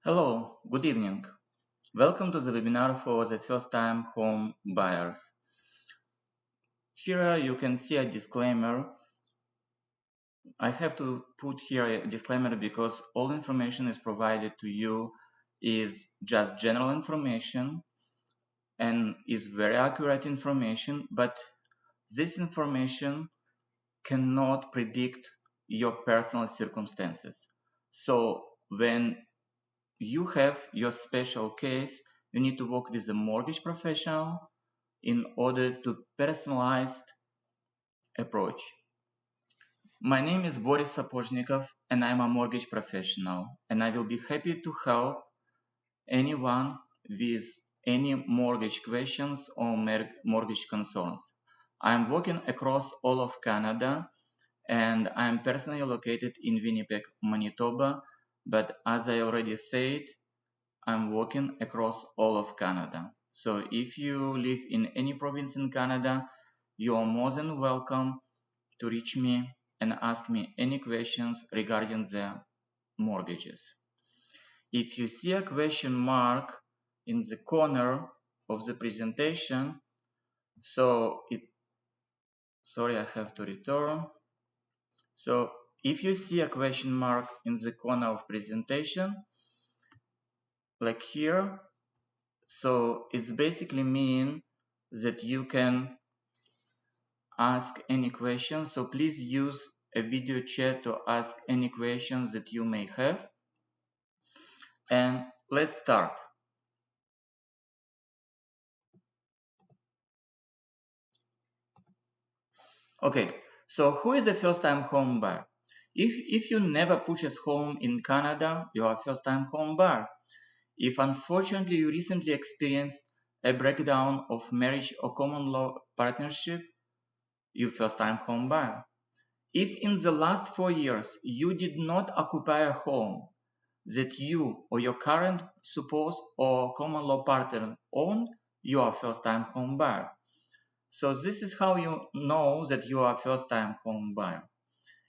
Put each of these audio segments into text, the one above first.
Hello, good evening. Welcome to the webinar for the first-time home buyers. Here you can see a disclaimer. I have to put here a disclaimer because all information is provided to you is just general information and is very accurate information, but this information cannot predict your personal circumstances. So when you have your special case, you need to work with a mortgage professional in order to personalized approach. My name is Boris Sapozhnikov and I'm a mortgage professional, and I will be happy to help anyone with any mortgage questions or mortgage concerns. I'm working across all of Canada and I'm personally located in Winnipeg, Manitoba, but as I already said, I'm working across all of Canada. So if you live in any province in Canada, you are more than welcome to reach me and ask me any questions regarding the mortgages. If you see a question mark in the corner of the presentation, sorry, I have to return. So if you see a question mark in the corner of presentation, like here, so it's basically mean that you can ask any questions. So please use a video chat to ask any questions that you may have. And let's start. Okay, so who is a first-time home buyer? If you never purchased home in Canada, you are a first-time home buyer. If unfortunately you recently experienced a breakdown of marriage or common law partnership, you first-time home buyer. If in the last 4 years you did not occupy a home that you or your current spouse or common law partner own, you are first-time home buyer. So this is how you know that you are first-time home buyer.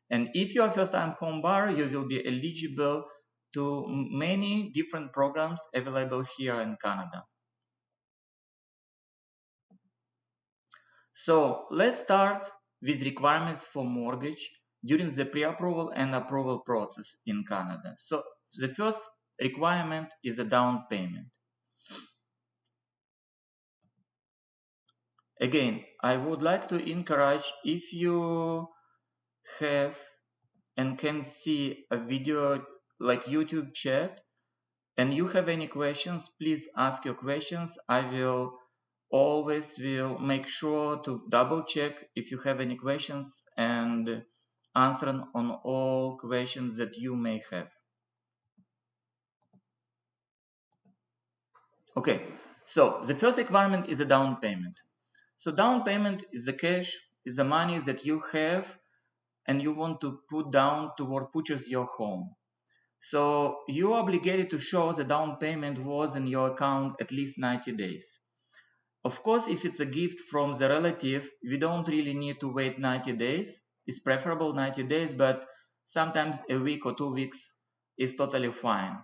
And if you are first-time home buyer, you will be eligible to many different programs available here in Canada. So let's start with requirements for mortgage during the pre-approval and approval process in Canada. So the first requirement is a down payment. Again, I would like to encourage, if you have and can see a video like YouTube chat and you have any questions, please ask your questions. I will always make sure to double check if you have any questions and answer on all questions that you may have. Okay, so the first requirement is a down payment. So down payment is the cash, is the money that you have and you want to put down toward purchase your home. So you are obligated to show the down payment was in your account at least 90 days. Of course, if it's a gift from the relative, we don't really need to wait 90 days. It's preferable 90 days, but sometimes a week or 2 weeks is totally fine.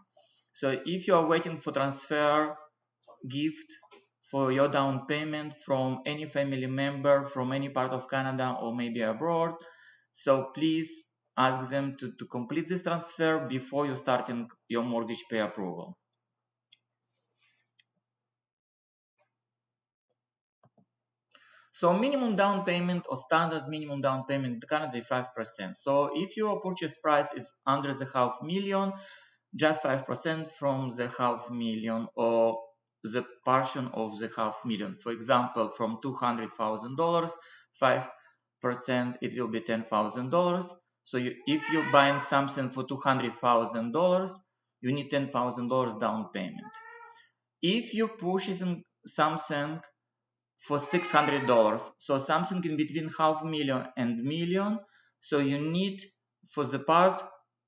So if you are waiting for transfer gift for your down payment from any family member from any part of Canada or maybe abroad, so please ask them to complete this transfer before you starting your mortgage pre-approval. So minimum down payment or standard minimum down payment in Canada is 5%. So if your purchase price is under the $500,000, just 5% from the $500,000 or the portion of the $500,000. For example, from $200,000, 5% it will be $10,000. So if you're buying something for $200,000, you need $10,000 down payment. If you're purchasing something for $600, so something in between $500,000 and million, so you need, for the part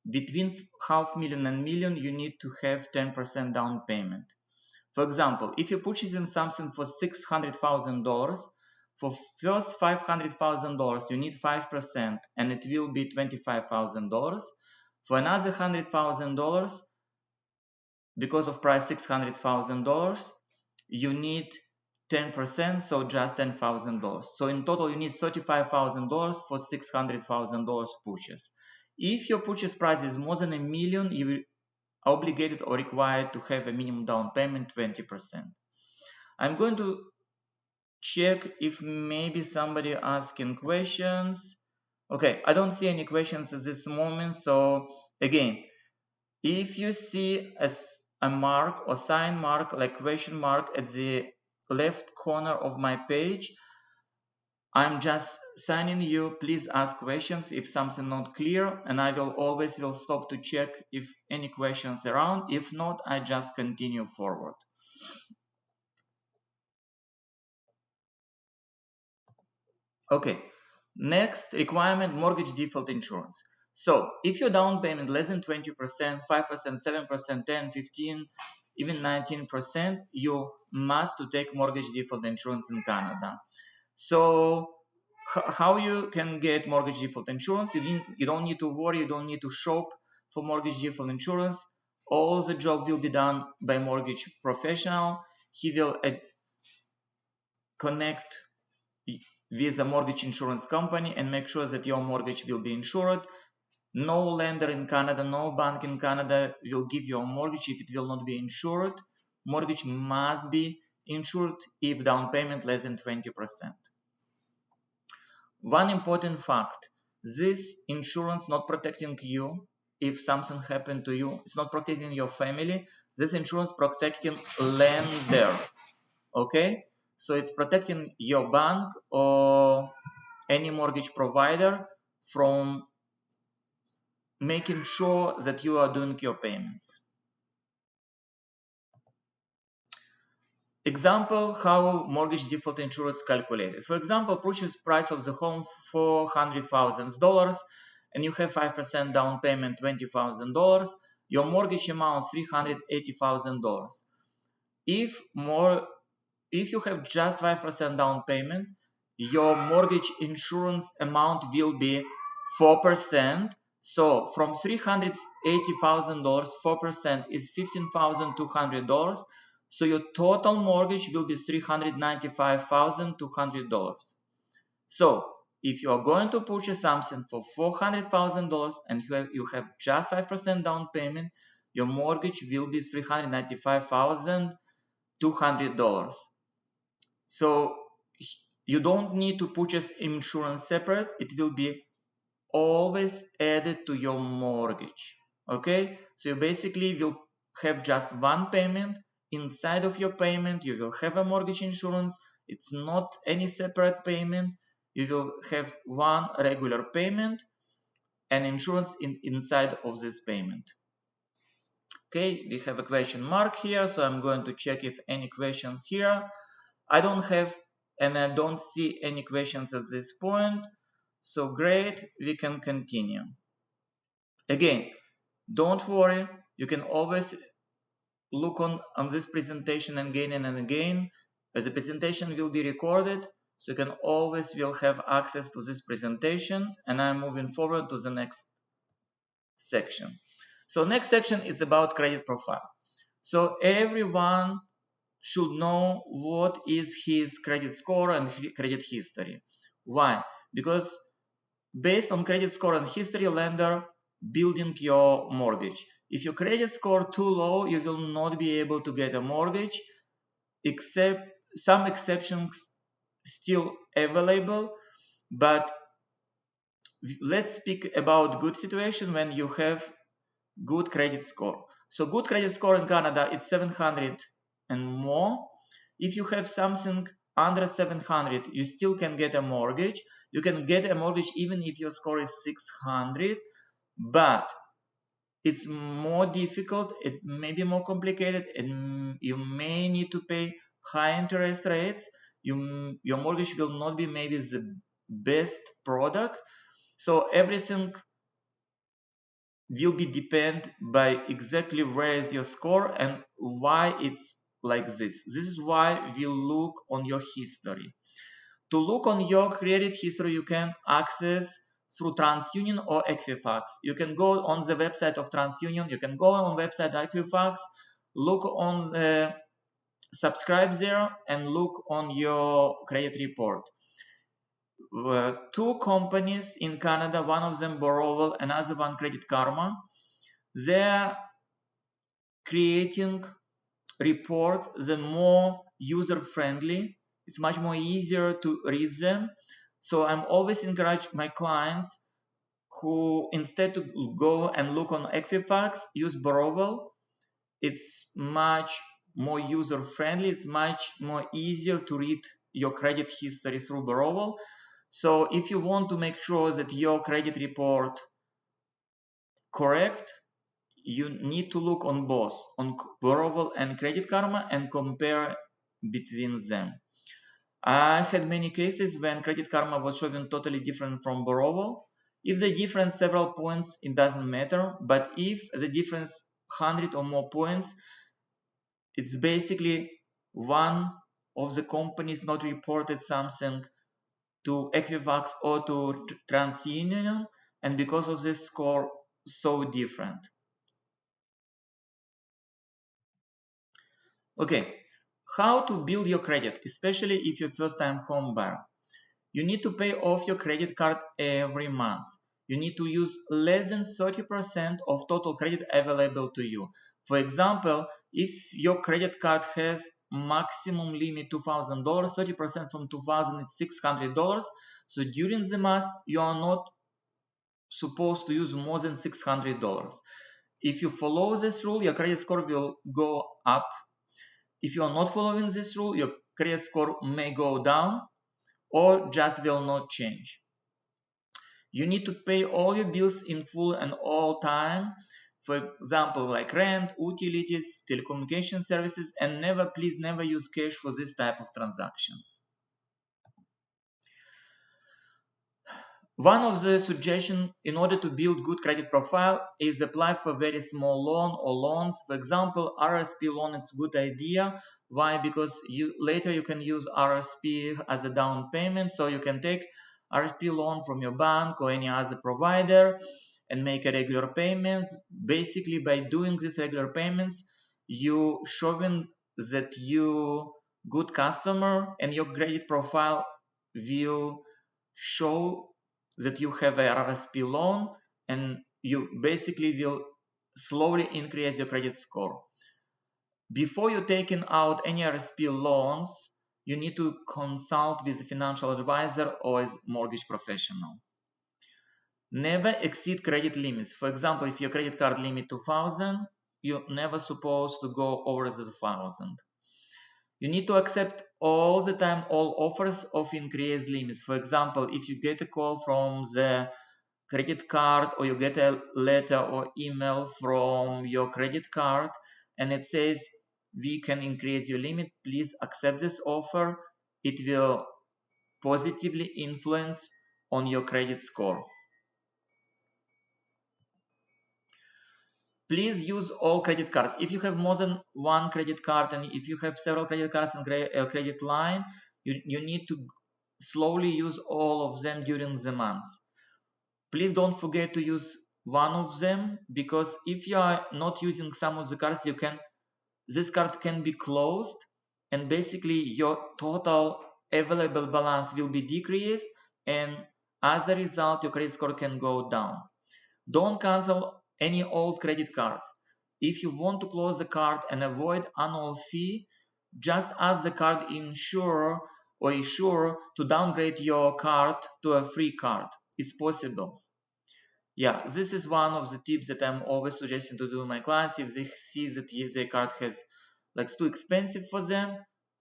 between $500,000 and million, you need to have 10% down payment. For example, if you're purchasing something for $600,000, for first $500,000 you need 5% and it will be $25,000. For another $100,000 because of price $600,000, you need 10%, so just $10,000. So in total, you need $35,000 for $600,000 purchase. If your purchase price is more than $1 million, you are obligated or required to have a minimum down payment 20%. I'm going to check if maybe somebody asking questions. Okay, I don't see any questions at this moment. So again, if you see a mark or sign mark like question mark at the left corner of my page, I'm just signing you. Please ask questions if something not clear, and I will always stop to check if any questions around. If not, I just continue forward. Okay, next requirement, mortgage default insurance. So if your down payment less than 20%, 5%, 7%, 10, 15, even 19%, you must to take mortgage default insurance in Canada. So how you can get mortgage default insurance? You don't need to worry, you don't need to shop for mortgage default insurance. All the job will be done by mortgage professional. He will connect with a mortgage insurance company and make sure that your mortgage will be insured. No lender in Canada, no bank in Canada will give you a mortgage if it will not be insured. Mortgage must be insured if down payment less than 20%. One important fact, this insurance not protecting you if something happened to you. It's not protecting your family. This insurance protecting lender. Okay? So it's protecting your bank or any mortgage provider from making sure that you are doing your payments. Example, how mortgage default insurance calculated. For example, purchase price of the home $400,000 and you have 5% down payment, $20,000. Your mortgage amount $380,000. If you have just 5% down payment, your mortgage insurance amount will be 4%. So from $380,000, 4% is $15,200. So your total mortgage will be $395,200. So if you are going to purchase something for $400,000 and you have just 5% down payment, your mortgage will be $395,200. So you don't need to purchase insurance separate. It will be always added to your mortgage. Okay, so you basically will have just one payment. Inside of your payment you will have a mortgage insurance. It's not any separate payment. You will have one regular payment and insurance inside of this payment. Okay, we have a question mark here, so I'm going to check if any questions here. I don't have and I don't see any questions at this point. So great, we can continue. Again, don't worry, you can always look on this presentation again and again. The presentation will be recorded, so you can always will have access to this presentation. And I'm moving forward to the next section. So next section is about credit profile. So everyone should know what is his credit score and credit history. Why? Because based on credit score and history, lender building your mortgage. If your credit score too low, you will not be able to get a mortgage, except some exceptions still available. But let's speak about good situation when you have good credit score. So good credit score in Canada, it's 700 and more. If you have something under 700, you still can get a mortgage. You can get a mortgage even if your score is 600, but it's more difficult, it may be more complicated, and you may need to pay high interest rates. Your mortgage will not be maybe the best product. So everything will be depend by exactly where is your score and why it's like this. This is why we look on your history. To look on your credit history, you can access through TransUnion or Equifax. You can go on the website of TransUnion, you can go on website Equifax, look on the subscribe there and look on your credit report. Two companies in Canada, one of them Borrowal, another one Credit Karma, they're creating reports that more user-friendly. It's much more easier to read them. So I'm always encourage my clients who, instead to go and look on Equifax, use Borrowal. It's much more user-friendly. It's much more easier to read your credit history through Borrowal. So if you want to make sure that your credit report correct, you need to look on both, on Borrowal and Credit Karma, and compare between them. I had many cases when Credit Karma was showing totally different from Borrowal. If the difference several points, it doesn't matter. But if the difference 100 or more points, it's basically one of the companies not reported something to Equifax or to TransUnion, and because of this score so different. Okay, how to build your credit, especially if you're first-time home buyer. You need to pay off your credit card every month. You need to use less than 30% of total credit available to you. For example, if your credit card has maximum limit $2,000, 30% from $2,000 is $600. So during the month, you are not supposed to use more than $600. If you follow this rule, your credit score will go up. If you are not following this rule, your credit score may go down or just will not change. You need to pay all your bills in full and all time. For example, like rent, utilities, telecommunication services, and please never use cash for this type of transactions. One of the suggestions in order to build good credit profile is apply for very small loan or loans. For example, RSP loan is a good idea. Why? Because later you can use RSP as a down payment. So you can take RSP loan from your bank or any other provider and make a regular payments. Basically, by doing these regular payments, you showing that you good customer and your credit profile will show that you have a RSP loan, and you basically will slowly increase your credit score. Before you taking out any RSP loans, you need to consult with a financial advisor or a mortgage professional. Never exceed credit limits. For example, if your credit card limit 2,000, you're never supposed to go over the 2,000. You need to accept all the time all offers of increased limits. For example, if you get a call from the credit card or you get a letter or email from your credit card and it says we can increase your limit, please accept this offer. It will positively influence on your credit score. Please use all credit cards. If you have more than one credit card and if you have several credit cards and credit line, you need to slowly use all of them during the month. Please don't forget to use one of them, because if you are not using some of the cards, this card can be closed and basically your total available balance will be decreased, and as a result your credit score can go down. Don't cancel any old credit cards. If you want to close the card and avoid annual fee, just ask the card insurer or issuer to downgrade your card to a free card. It's possible. Yeah, this is one of the tips that I'm always suggesting to do my clients. If they see that their card has like too expensive for them,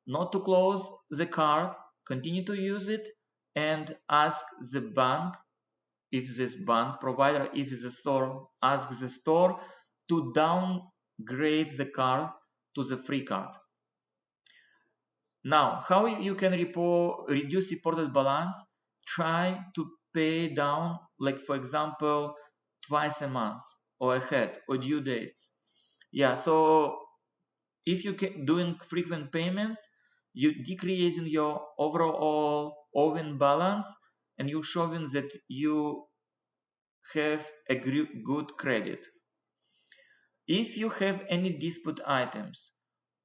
not to close the card, continue to use it, and ask the bank, if this bank provider, if the store, ask the store to downgrade the card to the free card. Now, how you can reduce reported balance? Try to pay down, like for example, twice a month or ahead or due dates. Yeah, so if you can doing frequent payments, you decreasing your overall owing balance and you showing that you have a good credit. If you have any dispute items,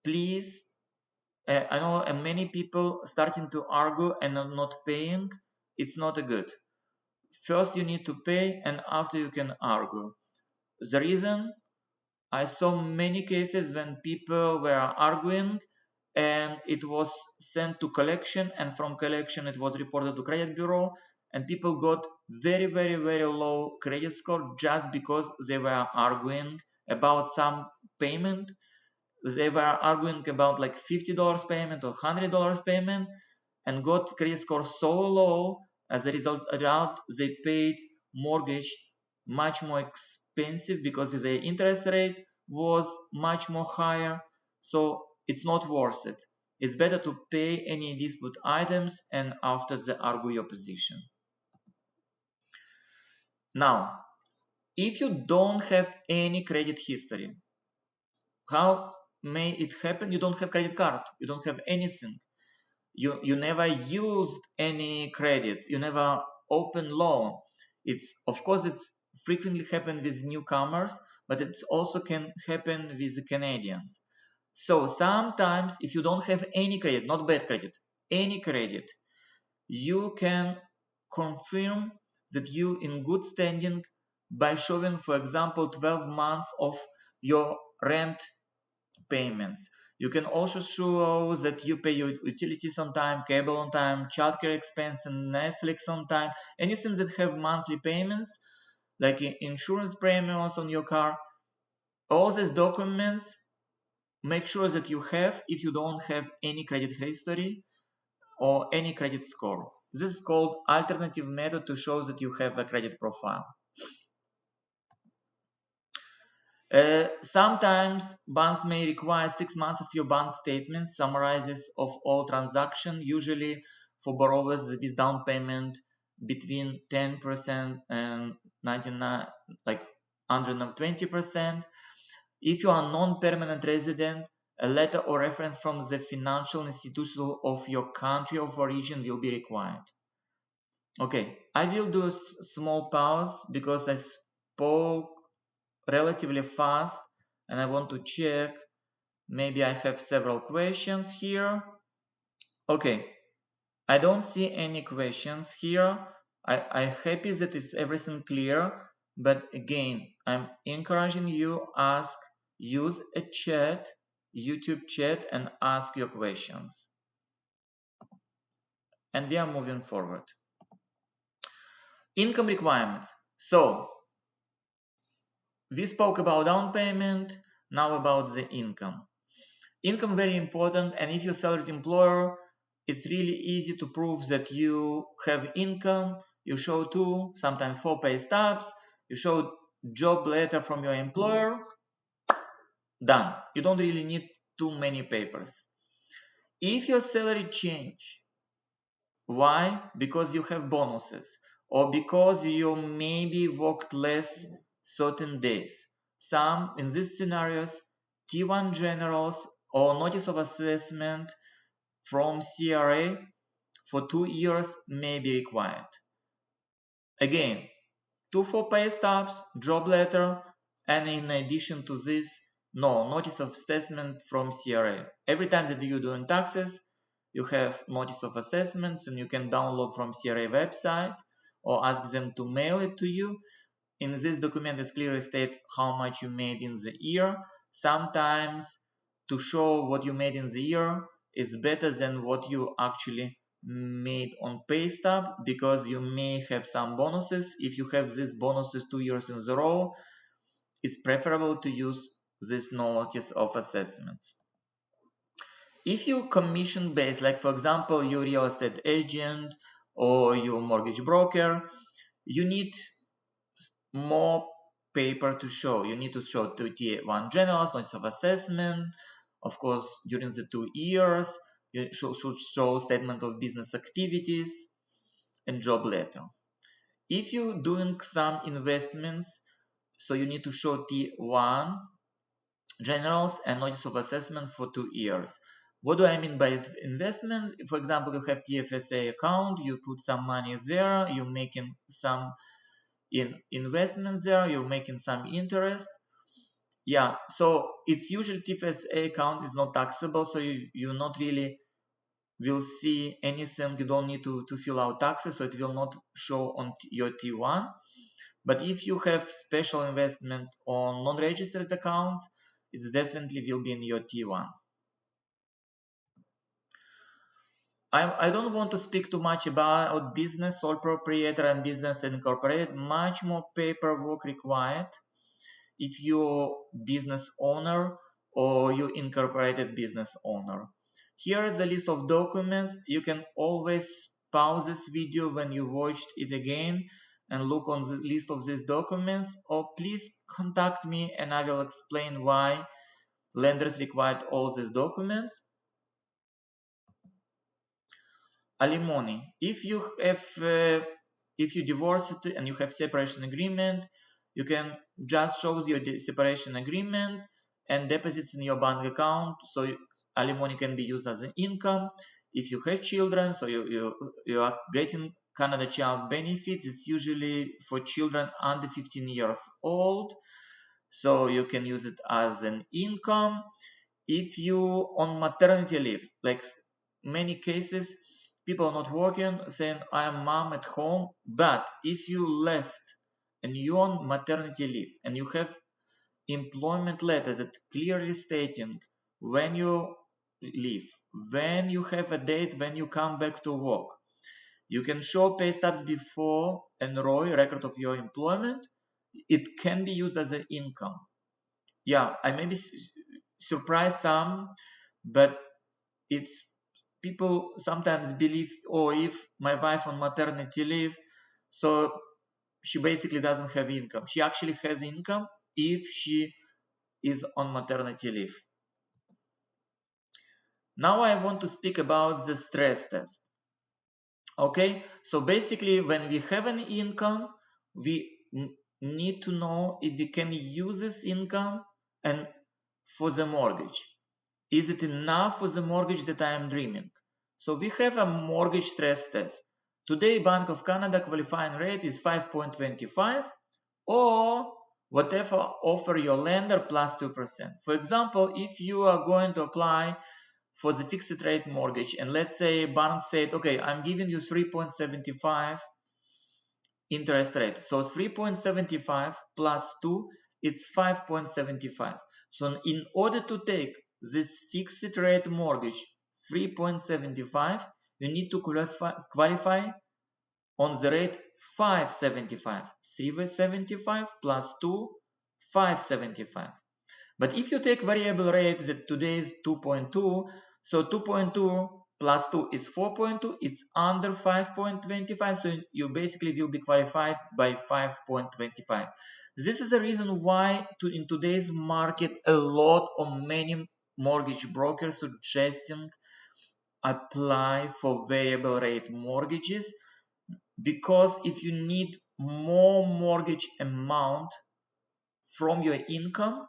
please, I know many people starting to argue and are not paying. It's not a good. First you need to pay, and after you can argue. The reason, I saw many cases when people were arguing and it was sent to collection, and from collection it was reported to credit bureau, and people got very, very, very low credit score just because they were arguing about some payment. They were arguing about like $50 payment or $100 payment, and got credit score so low. As a result, they paid mortgage much more expensive because the interest rate was much more higher. So it's not worth it. It's better to pay any dispute items and after they argue your position. Now, if you don't have any credit history, how may it happen? You don't have credit card, you don't have anything. You never used any credits, you never open loan. It's, of course, it's frequently happen with newcomers, but it also can happen with Canadians. So sometimes if you don't have any credit, not bad credit, any credit, you can confirm that you in good standing by showing, for example, 12 months of your rent payments. You can also show that you pay your utilities on time, cable on time, childcare expense, and Netflix on time. Anything that have monthly payments, like insurance premiums on your car. All these documents, make sure that you have if you don't have any credit history or any credit score. This is called alternative method to show that you have a credit profile. Sometimes banks may require 6 months of your bank statements, summarizes of all transactions, usually for borrowers with down payment between 10% and 99, like 120%. If you are non-permanent resident, a letter or reference from the financial institution of your country of origin will be required. Okay, I will do a small pause because I spoke relatively fast and I want to check. Maybe I have several questions here. Okay, I don't see any questions here. I'm happy that it's everything clear, but again, I'm encouraging you use a chat, YouTube chat, and ask your questions. And we are moving forward. Income requirements. So we spoke about down payment, now about the income. Income very important, and if you're salaried employer, it's really easy to prove that you have income. You show 2, sometimes 4 pay stubs, you show job letter from your employer, done. You don't really need too many papers. If your salary change, why? Because you have bonuses, or because you maybe worked less certain days. Some, in these scenarios, T1 generals or notice of assessment from CRA for 2 years may be required. Again, 2 for pay stubs, job letter, and in addition to this, no notice of assessment from CRA. Every time that you're doing taxes, you have notice of assessments, and you can download from CRA website or ask them to mail it to you. In this document, it's clearly state how much you made in the year. Sometimes to show what you made in the year is better than what you actually made on pay stub, because you may have some bonuses. If you have these bonuses 2 years in a row, it's preferable to use this notice of assessment. If you commission based, like for example, you're real estate agent or you're mortgage broker, you need more paper to show. You need to show 2 T1 generals, notice of assessment. Of course, during the 2 years, you should show statement of business activities and job letter. If you're doing some investments, so you need to show T1 generals and notice of assessment for 2 years. What do I mean by investment? For example, you have TFSA account, you put some money there, you're making some investments there, you're making some interest. Yeah, so it's usually TFSA account is not taxable, so you not really will see anything. You don't need to fill out taxes, so it will not show on your T1. But if you have special investment on non-registered accounts, it definitely will be in your T1. I don't want to speak too much about business, sole proprietor, and business incorporated. Much more paperwork required if you're business owner or you incorporated business owner. Here is a list of documents. You can always pause this video when you watched it again and look on the list of these documents, or please contact me and I will explain why lenders required all these documents. Alimony. If you divorce it and you have separation agreement, you can just show your separation agreement and deposits in your bank account, so alimony can be used as an income. If you have children, so you are getting Canada Child Benefits, it's usually for children under 15 years old, so you can use it as an income. If you on maternity leave, like many cases, people are not working, saying I am mom at home, but if you left and you're on maternity leave and you have employment letters that clearly stating when you leave, when you have a date when you come back to work, you can show pay stubs before and ROI, record of your employment. It can be used as an income. Yeah, I maybe surprise some, but it's people sometimes believe, oh, if my wife on maternity leave, so she basically doesn't have income. She actually has income if she is on maternity leave. Now I want to speak about the stress test. Okay, so basically when we have an income, we need to know if we can use this income and for the mortgage. Is it enough for the mortgage that I am dreaming? So we have a mortgage stress test. Today, Bank of Canada qualifying rate is 5.25 or whatever offer your lender plus 2%. For example, if you are going to apply for the fixed rate mortgage and let's say bank said, okay, I'm giving you 3.75 interest rate. So 3.75 plus 2, it's 5.75. So in order to take this fixed rate mortgage 3.75, you need to qualify on the rate 5.75. 3.75 plus 2, 5.75. But if you take variable rate that today is 2.2, so 2.2 plus 2 is 4.2, it's under 5.25, so you basically will be qualified by 5.25. This is the reason why in today's market a lot of many mortgage brokers suggesting apply for variable rate mortgages, because if you need more mortgage amount from your income,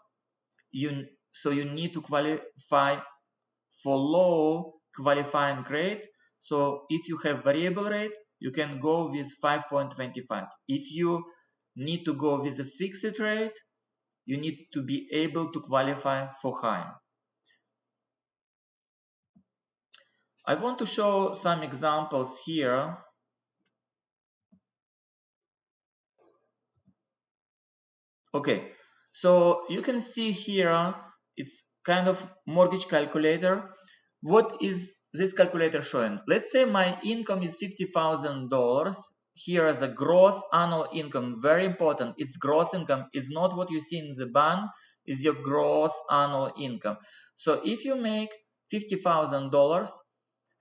you need to qualify for low qualifying rate. So if you have variable rate, you can go with 5.25. If you need to go with a fixed rate, you need to be able to qualify for higher. I want to show some examples here. Okay, so you can see here, it's kind of mortgage calculator. What is this calculator showing? Let's say my income is $50,000. Here as a gross annual income, very important. It's gross income, is not what you see in the bank, is your gross annual income. So if you make $50,000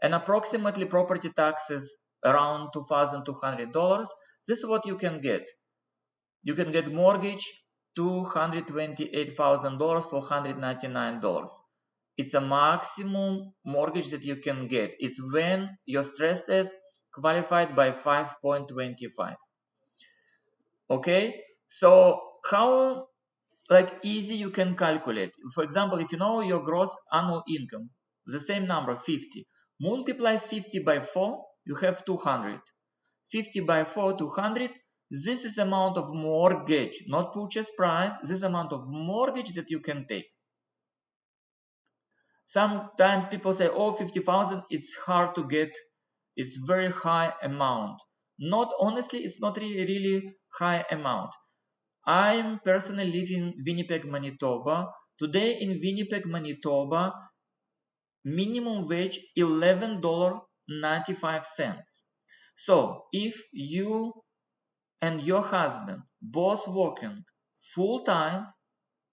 and approximately property taxes around $2,200, this is what you can get. You can get mortgage $228,000 for $199. It's a maximum mortgage that you can get. It's when your stress test qualified by 5.25. Okay, so how easy you can calculate. For example, if you know your gross annual income, the same number 50, multiply 50 by 4, you have 200. 50 by 4, 200. this is amount of mortgage, not purchase price, this amount of mortgage that you can take. Sometimes people say, oh, 50,000, it's hard to get, it's very high amount. Not honestly, it's not really high amount. I'm personally living in Winnipeg, Manitoba. Today in Winnipeg, Manitoba, minimum wage $11.95. So if you and your husband both working full time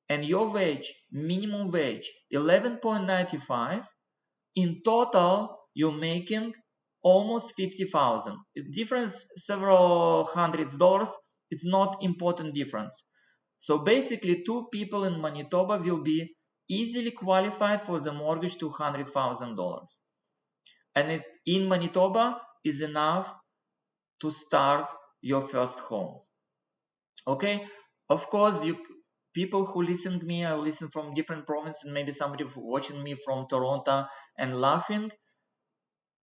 and your wage, minimum wage, 11.95, in total you're making almost 50,000. Difference several hundreds dollars. It's not important difference. So basically, two people in Manitoba will be easily qualified for the mortgage $200,000, and in Manitoba is enough to start your first home. Okay, of course, people who listen to me are listen from different provinces, and maybe somebody watching me from Toronto and laughing.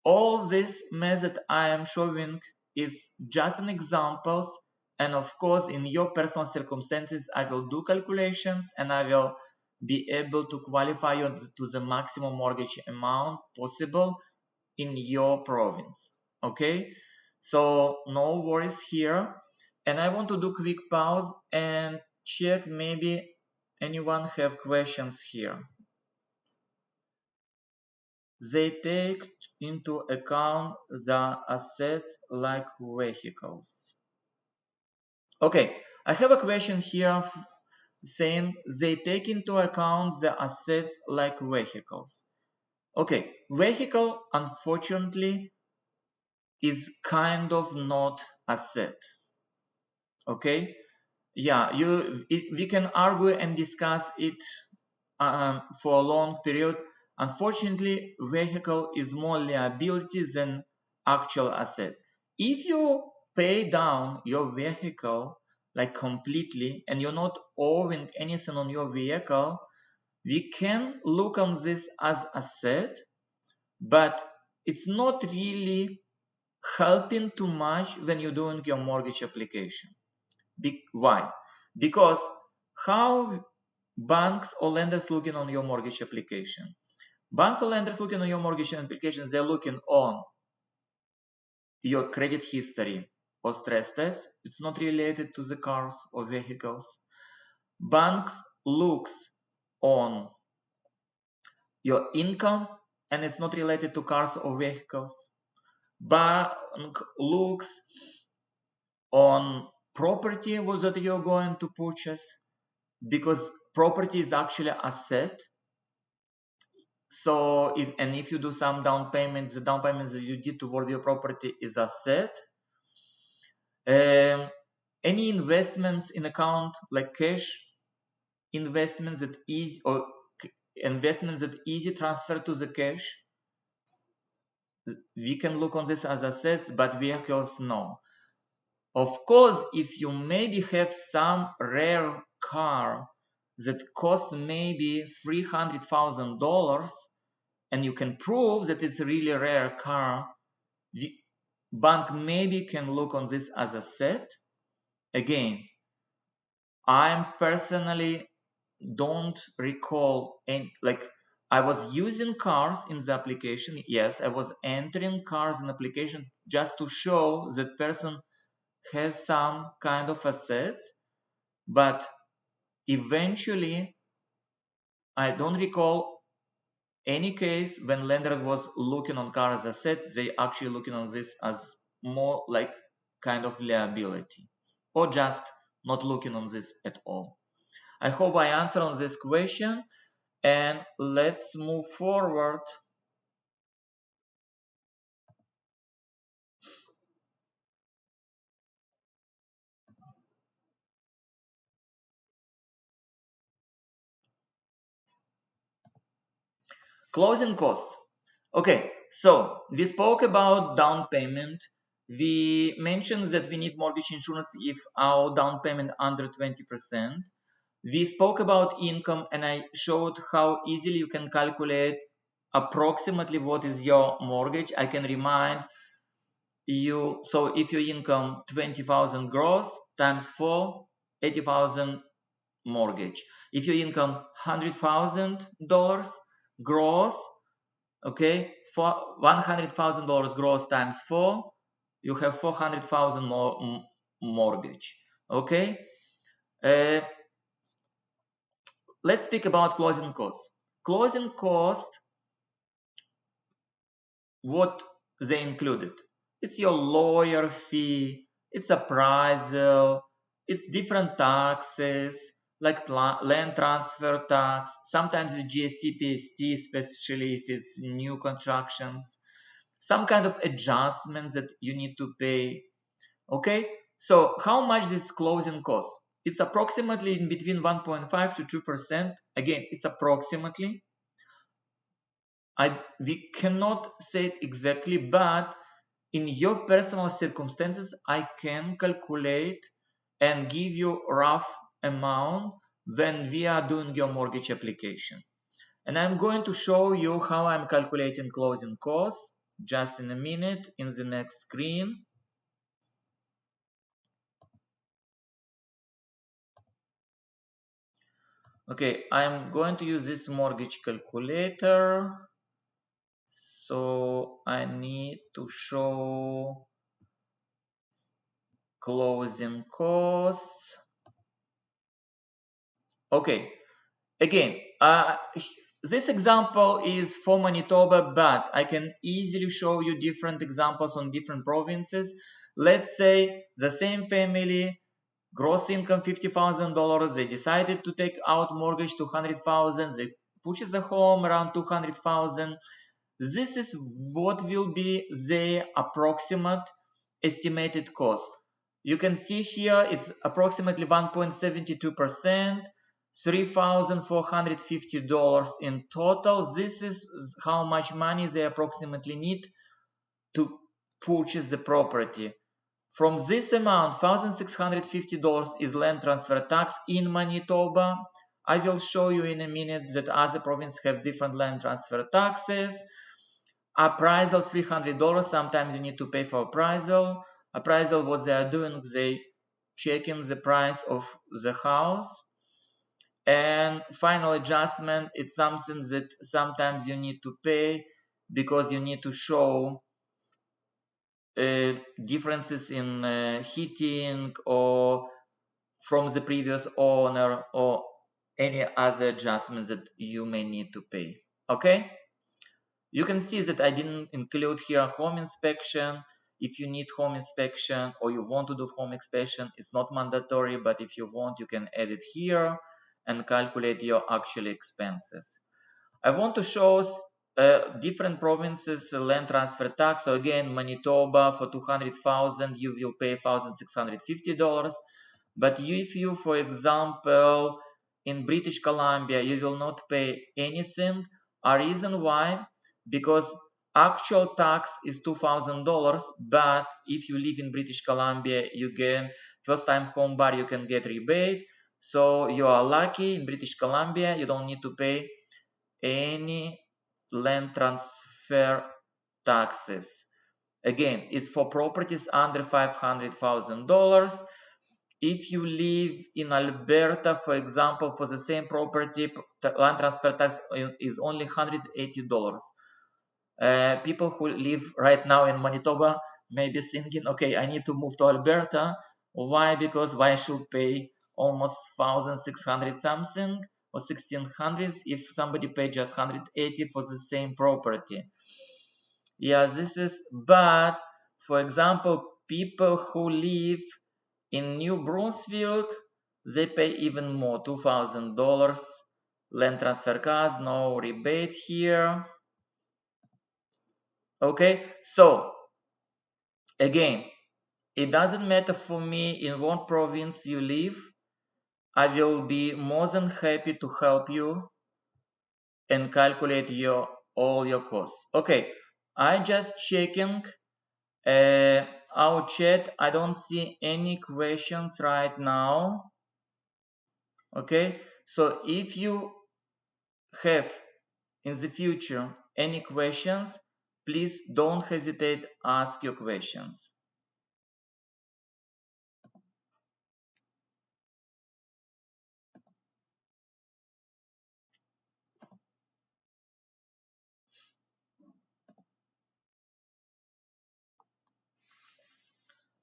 All this method I am showing is just an examples, and of course in your personal circumstances I will do calculations and I will be able to qualify you to the maximum mortgage amount possible in your province. Okay, so no worries here. And I want to do quick pause and check maybe anyone have questions here. They take into account the assets like vehicles. Okay, I have a question here saying they take into account the assets like vehicles. Okay, vehicle unfortunately is kind of not asset. Okay, yeah, we can argue and discuss it for a long period. Unfortunately, vehicle is more liability than actual asset. If you pay down your vehicle like completely and you're not owing anything on your vehicle, we can look on this as asset, but it's not really helping too much when you're doing your mortgage application. Why? Because how banks or lenders looking on your mortgage application? Banks or lenders looking on your mortgage application, they're looking on your credit history or stress test. It's not related to the cars or vehicles. Banks looks on your income and it's not related to cars or vehicles. Bank looks on property that you're going to purchase, because property is actually asset. So if you do some down payment, the down payment that you did toward your property is asset. Any investments in account like cash, investments that easy transfer to the cash, we can look on this as assets, but vehicles no. Of course, if you maybe have some rare car that cost maybe $300,000 and you can prove that it's a really rare car, the bank maybe can look on this as asset. Again, I personally don't recall any, like I was using cars in the application. Yes, I was entering cars in application just to show that person has some kind of assets, but eventually I don't recall any case when lender was looking on car as asset. They actually looking on this as more like kind of liability, or just not looking on this at all. I hope I answered on this question, and let's move forward. Closing costs. Okay, so we spoke about down payment. We mentioned that we need mortgage insurance if our down payment under 20%. We spoke about income and I showed how easily you can calculate approximately what is your mortgage. I can remind so if your income 20,000 gross times 4, 80,000 mortgage. If your income $100,000 gross, okay, for $100,000 gross times 4, you have 400,000 more mortgage. Okay, let's speak about closing costs. Closing cost, what they included? It's your lawyer fee, it's appraisal, it's different taxes like land transfer tax, sometimes the GST, PST, especially if it's new constructions, some kind of adjustments that you need to pay. Okay, so how much is closing cost? It's approximately in between 1.5 to 2%. Again, it's approximately. We cannot say it exactly, but in your personal circumstances, I can calculate and give you a rough amount when we are doing your mortgage application. And I'm going to show you how I'm calculating closing costs just in a minute in the next screen. Okay, I'm going to use this mortgage calculator. So I need to show closing costs. Okay, again, this example is for Manitoba, but I can easily show you different examples on different provinces. Let's say the same family, gross income $50,000. They decided to take out mortgage $200,000. They purchase a home around $200,000. This is what will be the approximate estimated cost. You can see here it's approximately 1.72%, $3,450 in total. This is how much money they approximately need to purchase the property. From this amount, $1,650 is land transfer tax in Manitoba. I will show you in a minute that other provinces have different land transfer taxes. Appraisal $300. Sometimes you need to pay for appraisal. Appraisal, what they are doing, they checking the price of the house. And final adjustment, it's something that sometimes you need to pay because you need to show differences in heating or from the previous owner or any other adjustments that you may need to pay. Okay, you can see that I didn't include here home inspection. If you need home inspection or you want to do home inspection, it's not mandatory, but if you want, you can add it here and calculate your actual expenses. I want to show different provinces land transfer tax. So again, Manitoba for 200,000 you will pay $1,650. But if you, for example, in British Columbia, you will not pay anything. A reason why? Because actual tax is $2,000, but if you live in British Columbia, you get first-time home buyer, you can get rebate. So you are lucky in British Columbia, you don't need to pay any land transfer taxes. Again, it's for properties under $500,000. If you live in Alberta, for example, for the same property, land transfer tax is only $180. People who live right now in Manitoba may be thinking, okay, I need to move to Alberta. Why? Because why should pay almost 1,600 something or 1,600 if somebody paid just 180 for the same property? Yeah, this is, but for example, people who live in New Brunswick, they pay even more, $2,000 land transfer cost, no rebate here. Okay, so again, it doesn't matter for me in what province you live. I will be more than happy to help you and calculate all your costs. Okay, I just checking our chat. I don't see any questions right now. Okay, so if you have in the future any questions, please don't hesitate, ask your questions.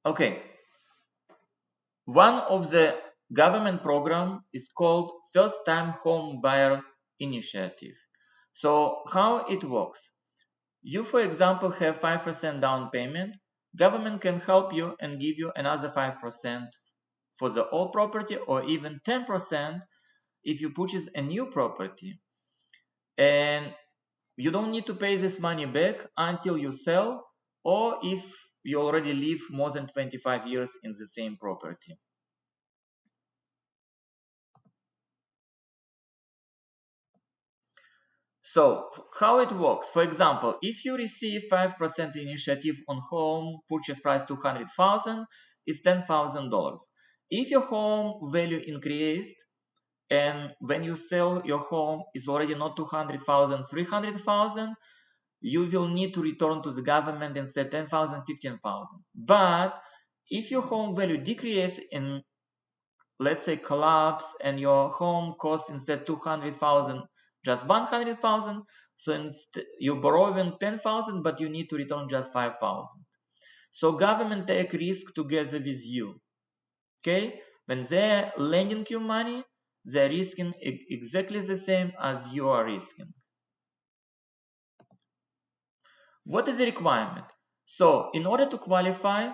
Okay, one of the government program is called First Time Home Buyer Initiative. So how it works? You, for example, have 5% down payment. Government can help you and give you another 5% for the old property, or even 10% if you purchase a new property. And you don't need to pay this money back until you sell, or if you already live more than 25 years in the same property. So how it works? For example, if you receive 5% initiative on home, purchase price 200,000 is $10,000. If your home value increased, and when you sell your home is already not 200,000, 300,000, you will need to return to the government instead 10,000, 15,000. But if your home value decreases in, let's say, collapse, and your home cost instead 200,000 just 100,000, so instead you're borrowing 10,000, but you need to return just 5,000. So government take risk together with you. Okay, when they're lending you money, they're risking exactly the same as you are risking. What is the requirement? So in order to qualify,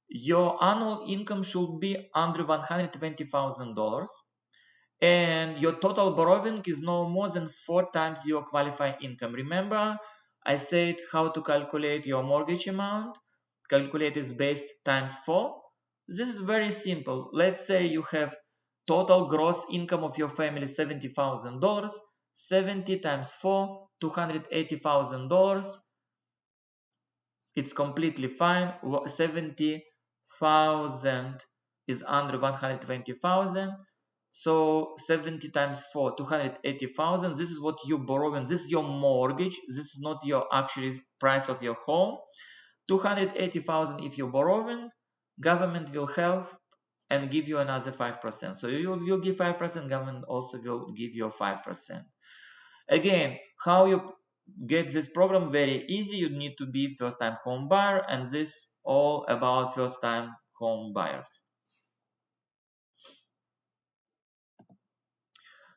your annual income should be under $120,000, and your total borrowing is no more than 4 times your qualifying income. Remember, I said how to calculate your mortgage amount. Calculate is based times 4. This is very simple. Let's say you have total gross income of your family $70,000. 70 times 4, $280,000. It's completely fine. 70,000 is under 120,000. So 70 times 4, 280,000. This is what you borrowing. This is your mortgage. This is not your actual price of your home. 280,000 if you're borrowing, government will help and give you another 5%. So you will give 5%, government also will give you 5%. Again, how you get this program? Very easy. You need to be first-time home buyer, and this all about first-time home buyers.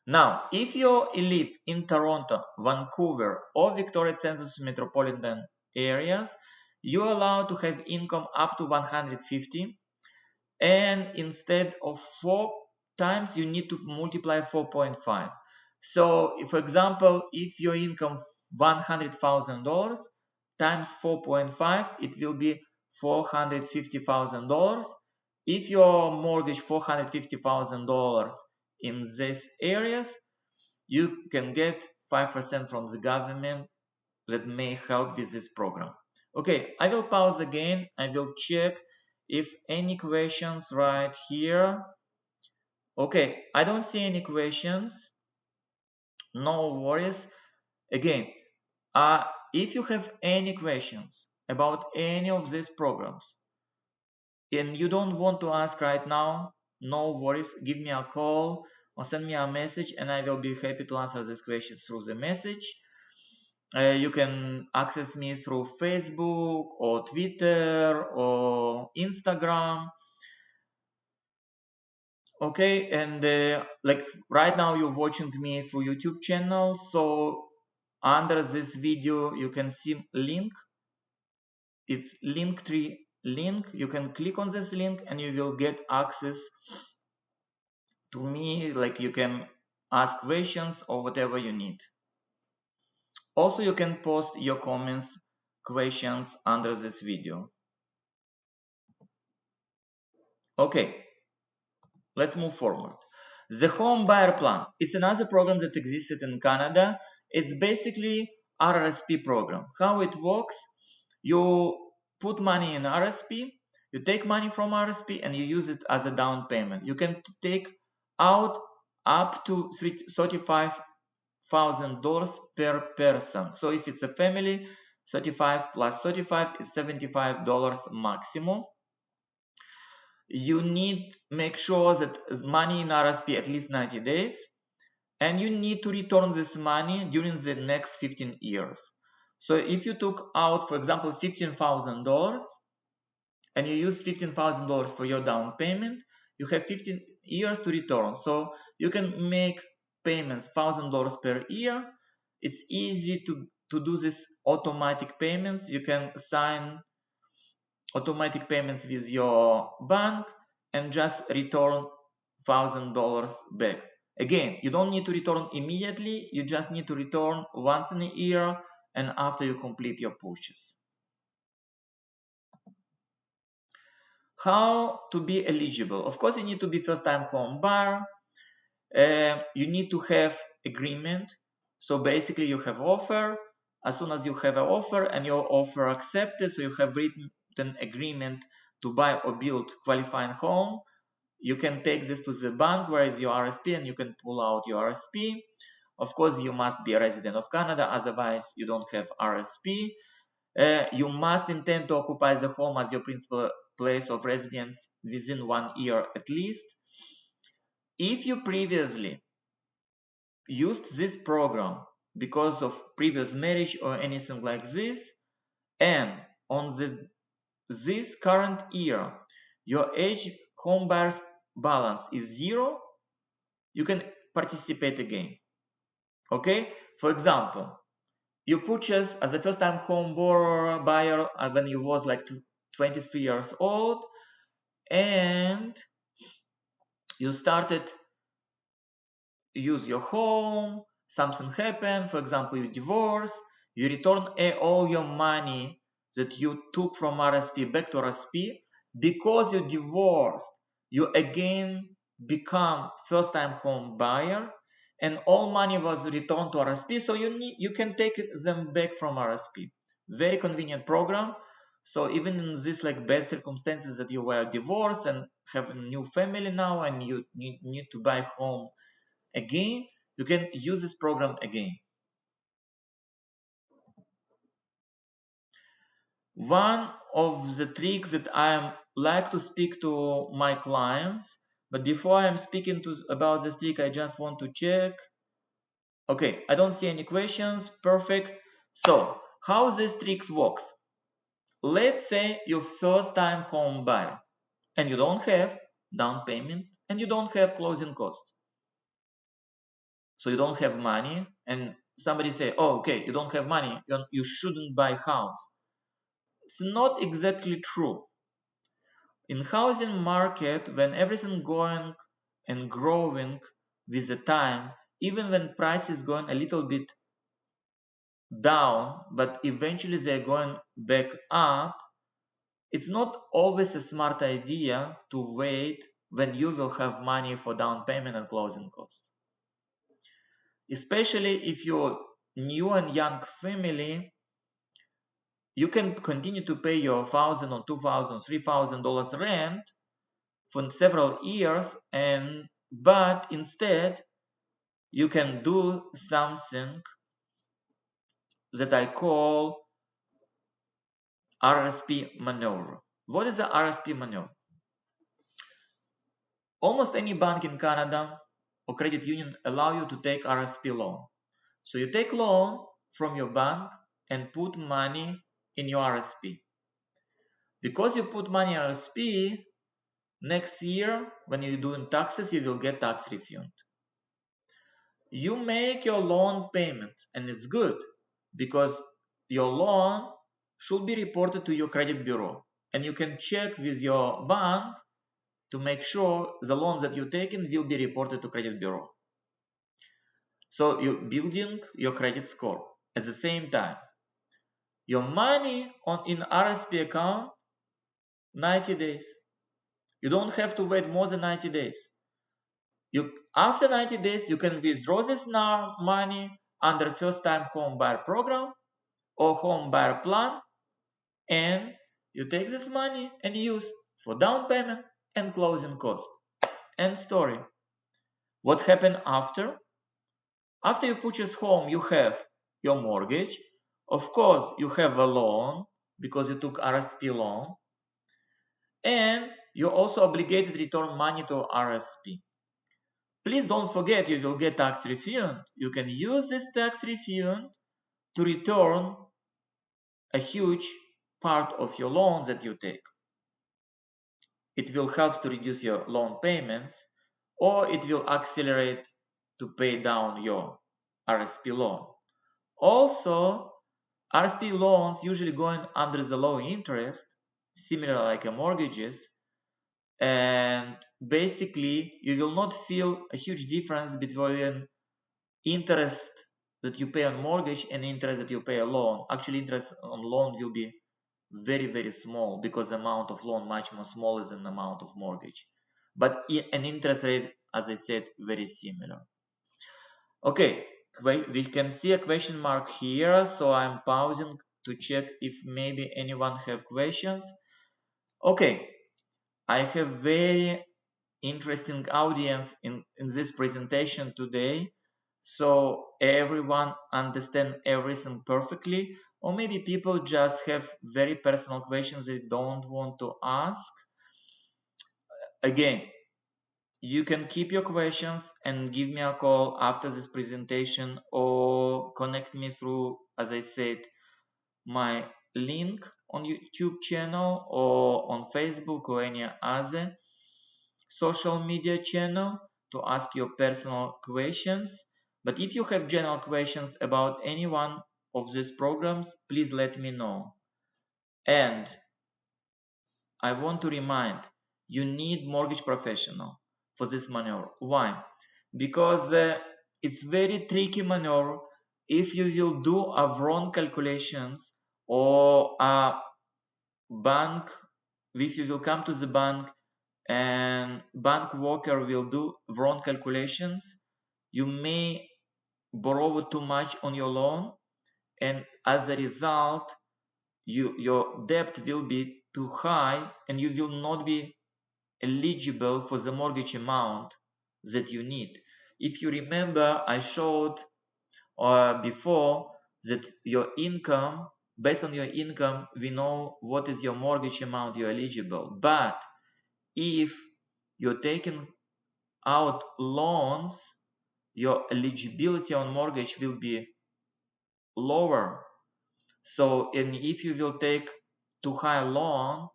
Now, if you live in Toronto, Vancouver, or Victoria Census metropolitan areas, you're allowed to have income up to 150, and instead of 4 times, you need to multiply 4.5. So, for example, if your income $100,000 times 4.5, it will be $450,000. If your mortgage $450,000 in these areas, you can get 5% from the government that may help with this program. Okay, I will pause again. I will check if any questions right here. Okay, I don't see any questions. No worries. Again, if you have any questions about any of these programs and you don't want to ask right now, no worries. Give me a call or send me a message, and I will be happy to answer these questions through the message. You can access me through Facebook or Twitter or Instagram. Okay, and like right now you're watching me through YouTube channel, so under this video you can see link. It's Linktree link. You can click on this link and you will get access to me. Like you can ask questions or whatever you need. Also, you can post your comments, questions under this video. Okay, let's move forward. The Home Buyer Plan. It's another program that existed in Canada. It's basically RRSP program. How it works? You put money in RSP, you take money from RSP and you use it as a down payment. You can take out up to $35,000 per person. So if it's a family, 35 plus 35 is $75 maximum. You need to make sure that money in RSP at least 90 days, and you need to return this money during the next 15 years. So if you took out, for example, $15,000 and you use $15,000 for your down payment, you have 15 years to return. So you can make payments $1,000 per year. It's easy to do this automatic payments. You can sign automatic payments with your bank and just return $1,000 back. Again, you don't need to return immediately. You just need to return once in a year and after you complete your purchase. How to be eligible? Of course, you need to be first-time home buyer. You need to have agreement. So basically, you have offer. As soon as you have an offer and your offer accepted, so you have written agreement to buy or build qualifying home, you can take this to the bank where is your RSP and you can pull out your RSP. Of course, you must be a resident of Canada, otherwise you don't have RSP. You must intend to occupy the home as your principal place of residence within 1 year at least. If you previously used this program because of previous marriage or anything like this, and on this current year your age home buyer's balance is 0, you can participate again. Okay, for example, you purchased as a first-time home buyer when you was like 23 years old, and you started use your home, something happened, for example, you divorce, you return all your money that you took from RSP back to RSP. Because you divorced, you again become first-time home buyer, and all money was returned to RSP, so you can take them back from RSP. Very convenient program. So even in this like bad circumstances that you were divorced and have a new family now and you need to buy home again, you can use this program again. One of the tricks that I like to speak to my clients, but before I'm speaking about this trick, I just want to check. Okay, I don't see any questions. Perfect. So how this tricks works? Let's say you're first-time home buyer and you don't have down payment and you don't have closing costs. So you don't have money, and somebody say, oh, okay, you don't have money, you shouldn't buy house. It's not exactly true. In housing market, when everything going and growing with the time, even when price is going a little bit down, but eventually they're going back up, it's not always a smart idea to wait when you will have money for down payment and closing costs. Especially if you're new and young family, you can continue to pay your $1,000 or $2,000, $3,000 rent for several years, but instead you can do something that I call RSP maneuver. What is the RSP maneuver? Almost any bank in Canada or credit union allow you to take RSP loan. So you take loan from your bank and put money in your RSP. Because you put money in RSP, next year when you're doing taxes, you will get tax refund. You make your loan payment, and it's good because your loan should be reported to your credit bureau, and you can check with your bank to make sure the loans that you're taking will be reported to credit bureau. So you're building your credit score. At the same time, your money in RSP account 90 days. You don't have to wait more than 90 days. After 90 days, you can withdraw this money under first-time home buyer program or home buyer plan, and you take this money and use for down payment and closing costs. End story. What happened after? After you purchase home, you have your mortgage. Of course, you have a loan because you took RSP loan, and you're also obligated to return money to RSP. Please don't forget you will get tax refund. You can use this tax refund to return a huge part of your loan that you take. It will help to reduce your loan payments, or it will accelerate to pay down your RSP loan. Also, RSP loans usually going under the low interest, similar like mortgages, and basically you will not feel a huge difference between interest that you pay on mortgage and interest that you pay on loan. Actually, interest on loan will be very, very small because the amount of loan much more smaller than the amount of mortgage. But an interest rate, as I said, very similar. Okay, we can see a question mark here, so I'm pausing to check if maybe anyone have questions. Okay, I have very interesting audience in this presentation today, so everyone understand everything perfectly, or maybe people just have very personal questions they don't want to ask. Again, you can keep your questions and give me a call after this presentation, or connect me through, as I said, my link on YouTube channel or on Facebook or any other social media channel to ask your personal questions. But if you have general questions about any one of these programs, please let me know. And I want to remind, you need mortgage professional for this maneuver. Why? Because it's very tricky maneuver if you will do a wrong calculations, or a bank, if you will come to the bank and bank worker will do wrong calculations, you may borrow too much on your loan, and as a result your debt will be too high and you will not be eligible for the mortgage amount that you need. If you remember, I showed before that your income, based on your income, we know what is your mortgage amount you're eligible. But if you're taking out loans, your eligibility on mortgage will be lower. So, and if you will take too high a loan,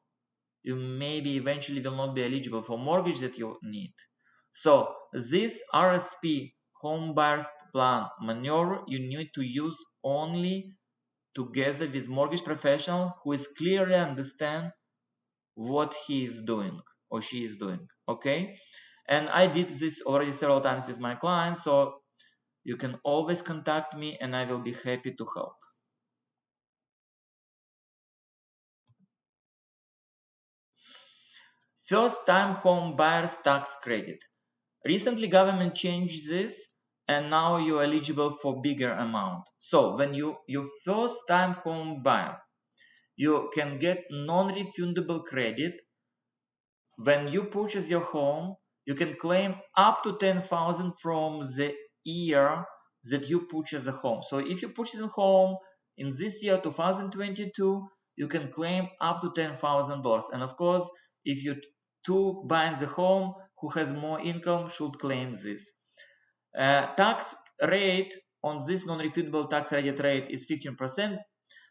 you maybe eventually will not be eligible for mortgage that you need. So this RSP home buyers plan maneuver you need to use only together with mortgage professional who is clearly understand what he is doing or she is doing. Okay, and I did this already several times with my clients, so you can always contact me and I will be happy to help. First time home buyers tax credit. Recently government changed this and now you're eligible for bigger amount. So when you first time home buyer, you can get non-refundable credit. When you purchase your home, you can claim up to 10,000 from the year that you purchase a home. So if you purchase a home in this year 2022, you can claim up to $10,000. And of course, if you two buying the home who has more income should claim this. Tax rate on this non-refundable tax credit rate is 15%.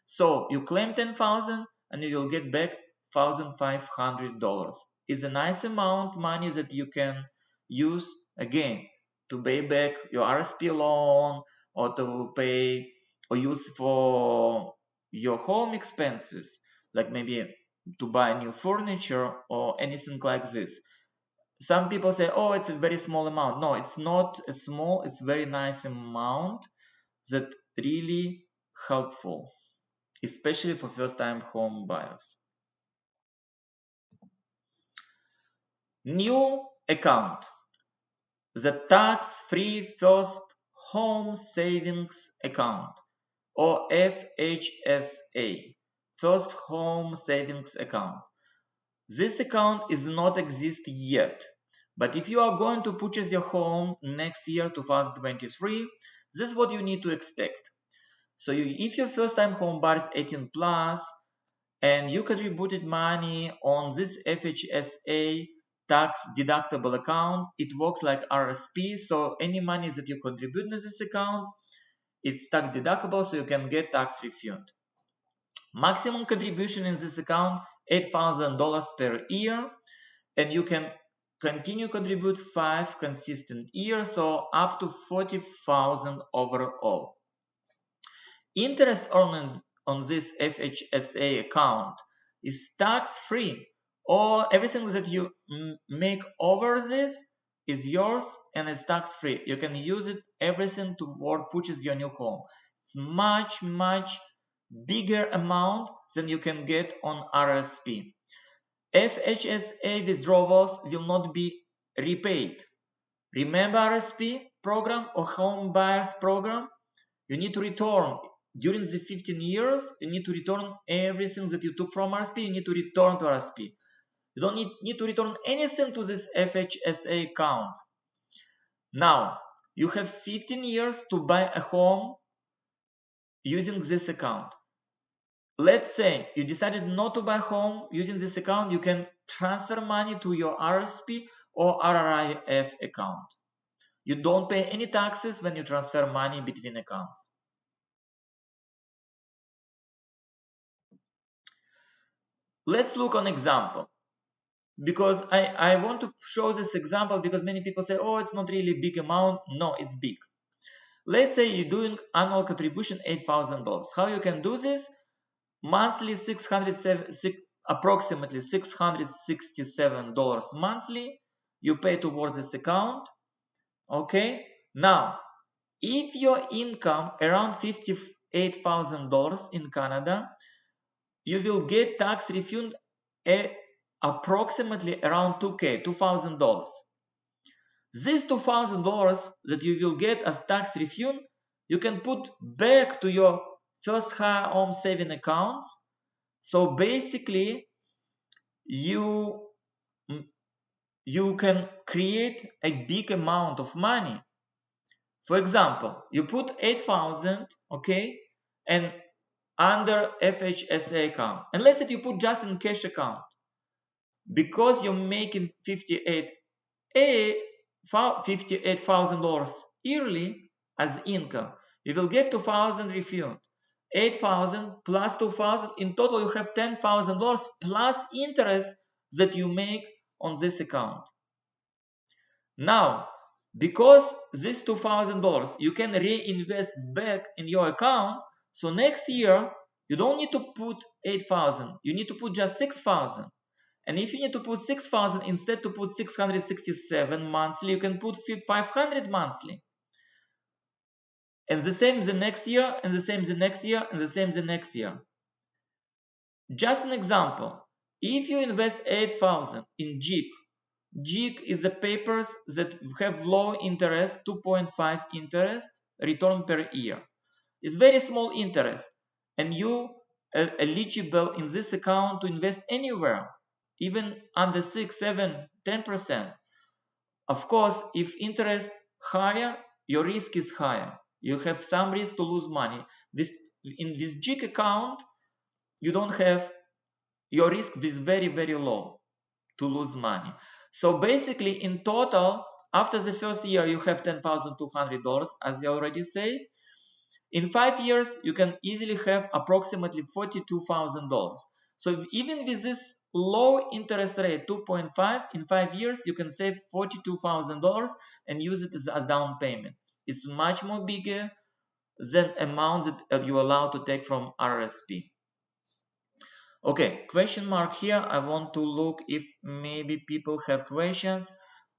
So you claim 10,000 and you will get back $1,500. It's a nice amount of money that you can use again to pay back your RSP loan, or to pay or use for your home expenses, like maybe to buy new furniture or anything like this. Some people say, oh, it's a very small amount. No, it's not a small, it's very nice amount that really helpful, especially for first-time home buyers. New account, the tax-free first home savings account, or FHSA, first home savings account. This account is not exist yet, but if you are going to purchase your home next year, 2023, this is what you need to expect. So if your first time home buyer is 18 plus and you contributed money on this FHSA tax deductible account, it works like RSP. So any money that you contribute to this account, it's tax deductible, so you can get tax refund. Maximum contribution in this account, $8,000 per year, and you can continue contribute 5 consistent years, so up to 40,000 overall. Interest earned on this FHSA account is tax-free, or everything that you make over this is yours and is tax-free. You can use it everything toward purchase your new home. It's much bigger amount than you can get on RSP. FHSA withdrawals will not be repaid. Remember RSP program or home buyers program? You need to return during the 15 years. You need to return everything that you took from RSP. You need to return to RSP. You don't need to return anything to this FHSA account. Now, you have 15 years to buy a home using this account. Let's say you decided not to buy a home using this account. You can transfer money to your RSP or RRIF account. You don't pay any taxes when you transfer money between accounts. Let's look on example, because I want to show this example because many people say, oh, it's not really big amount. No, it's big. Let's say you're doing annual contribution $8,000. How you can do this? Monthly approximately $667 monthly you pay towards this account. Okay, now if your income around $58,000 in Canada, you will get tax refund approximately around $2,000. This $2,000 that you will get as tax refund, you can put back to your first home saving accounts. So basically, you can create a big amount of money. For example, you put 8,000, okay, and under FHSA account, and let's say you put just in cash account, because you're making $58,000 yearly as income, you will get 2,000 refund. 8,000 plus 2,000, in total you have $10,000 plus interest that you make on this account. Now, because this $2,000 you can reinvest back in your account, so next year you don't need to put 8,000, you need to put just 6,000. And if you need to put 6,000 instead to put 667 monthly, you can put 500 monthly. And the same the next year, and the same the next year, and the same the next year. Just an example, if you invest 8,000 in GIC is the papers that have low interest, 2.5 interest return per year. It's very small interest, and you are eligible in this account to invest anywhere, even under 6, 7, 10%. Of course, if interest higher, your risk is higher. You have some risk to lose money. In this GIC account, you don't have, your risk is very low to lose money. So basically, in total, after the first year, you have $10,200, as I already said. In 5 years, you can easily have approximately $42,000. So even with this low interest rate, 2.5, in 5 years, you can save $42,000 and use it as down payment. It's much more bigger than amount that you're allowed to take from RSP. Okay, question mark here. I want to look if maybe people have questions.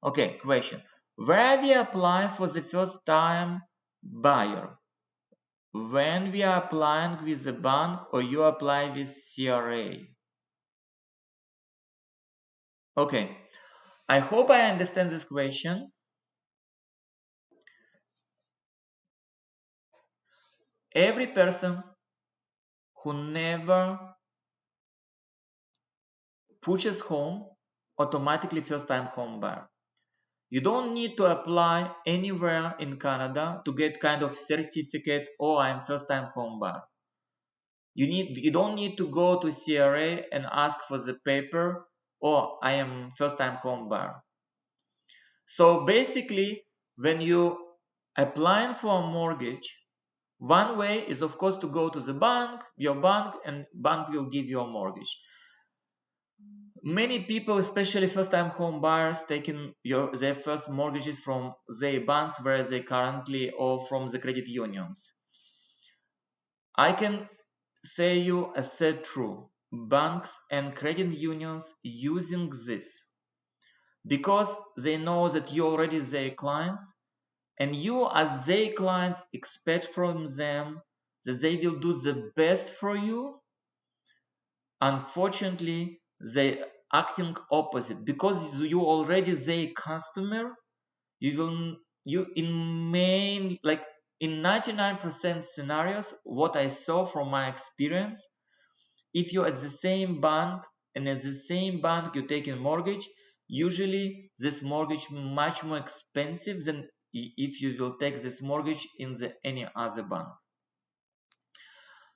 Okay, question. Where we apply for the first time buyer? When we are applying with the bank or you apply with CRA? Okay, I hope I understand this question. Every person who never purchased home automatically first time home buyer. You don't need to apply anywhere in Canada to get kind of certificate, oh, I'm first-time home buyer. You don't need to go to CRA and ask for the paper, oh, I am first-time home buyer. So basically, when you applying for a mortgage, one way is of course to go to the bank, your bank, and bank will give you a mortgage. Many people, especially first-time home buyers, taking their first mortgages from their banks where they currently or from the credit unions. I can say you a said true. Banks and credit unions using this because they know that you already their clients and you as their clients expect from them that they will do the best for you. Unfortunately, they acting opposite because you already their customer. You in main like in 99% scenarios, what I saw from my experience, if you're at the same bank and at the same bank you take a mortgage, usually this mortgage much more expensive than if you will take this mortgage in the any other bank.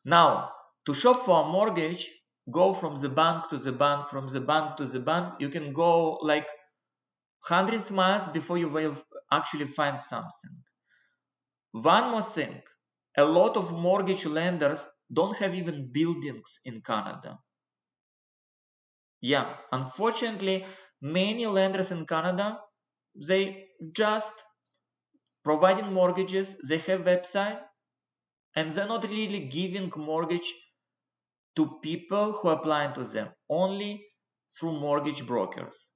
Now, to shop for a mortgage, go from the bank to the bank, from the bank to the bank. You can go like hundreds of miles before you will actually find something. One more thing, a lot of mortgage lenders don't have even buildings in Canada. Yeah, unfortunately, many lenders in Canada, they just providing mortgages, they have website, and they're not really giving mortgage to people who apply to them, only through mortgage brokers.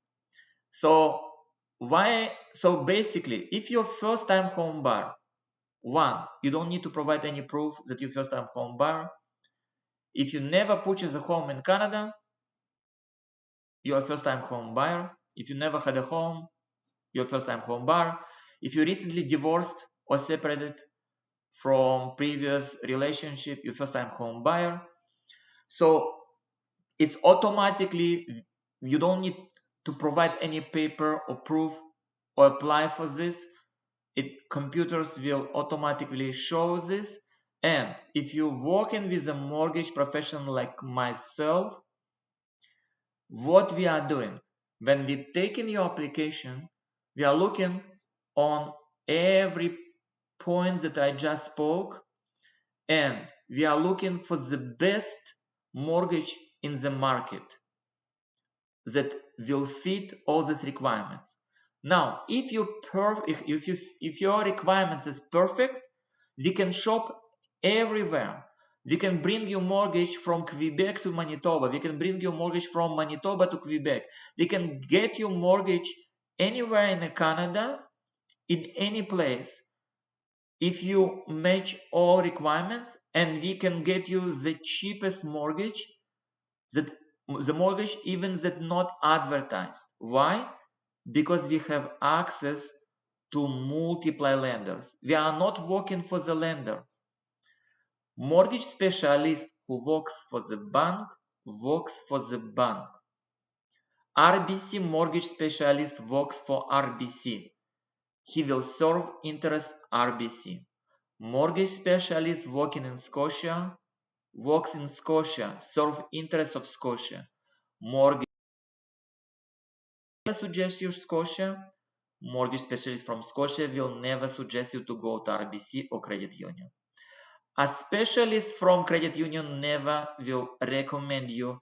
So basically, if you're first time home buyer, one, you don't need to provide any proof that you're first time home buyer. If you never purchase a home in Canada, you're a first time home buyer. If you never had a home, you're a first time home buyer. If you recently divorced or separated from previous relationship, you're first time home buyer. So it's automatically, you don't need to provide any paper or proof or apply for this. Computers will automatically show this. And if you're working with a mortgage professional like myself, what we are doing when we take in your application, we are looking on every point that I just spoke, and we are looking for the best mortgage in the market that will fit all these requirements. Now, if your requirements is perfect, we can shop everywhere. We can bring you mortgage from Quebec to Manitoba. We can bring you mortgage from Manitoba to Quebec. We can get you mortgage anywhere in Canada, in any place, if you match all requirements, and we can get you the cheapest mortgage, that the mortgage even that not advertised. Why? Because we have access to multiple lenders. We are not working for the lender. Mortgage specialist who works for the bank works for the bank. RBC mortgage specialist works for RBC. He will serve interest RBC. Mortgage specialist working in Scotia works in Scotia, serve interest of Scotia. Mortgage suggest you Scotia. Mortgage specialist from Scotia will never suggest you to go to RBC or credit union. A specialist from credit union never will recommend you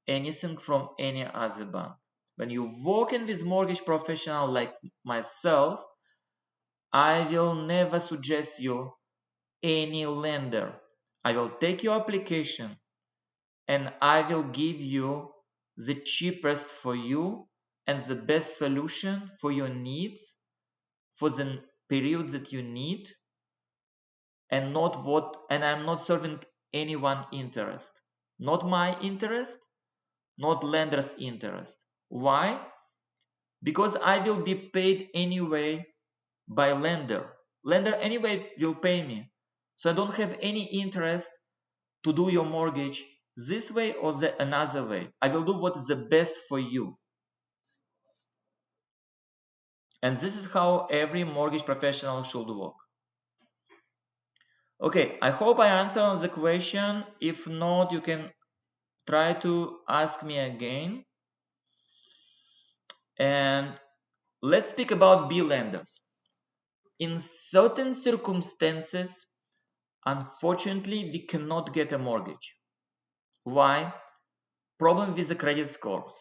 anything from any other bank. When you work in with mortgage professional like myself, I will never suggest you any lender. I will take your application and I will give you the cheapest for you and the best solution for your needs for the period that you need, and I'm not serving anyone interest, not my interest, not lender's interest. Why? Because I will be paid anyway by lender. Lender anyway will pay me, so I don't have any interest to do your mortgage this way or another way. I will do what is the best for you. And this is how every mortgage professional should work. Okay, I hope I answered the question. If not, you can try to ask me again. And let's speak about B lenders. In certain circumstances, unfortunately, we cannot get a mortgage. Why? Problem with the credit scores.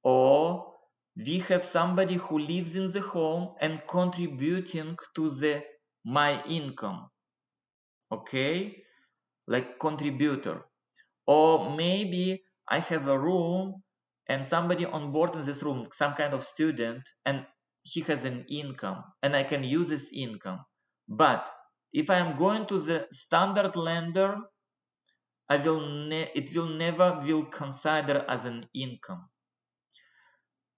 Or we have somebody who lives in the home and contributing to the my income. Okay? Like contributor. Or maybe I have a room and somebody on board in this room, some kind of student, and he has an income and I can use this income. But if I am going to the standard lender, it will never will consider as an income.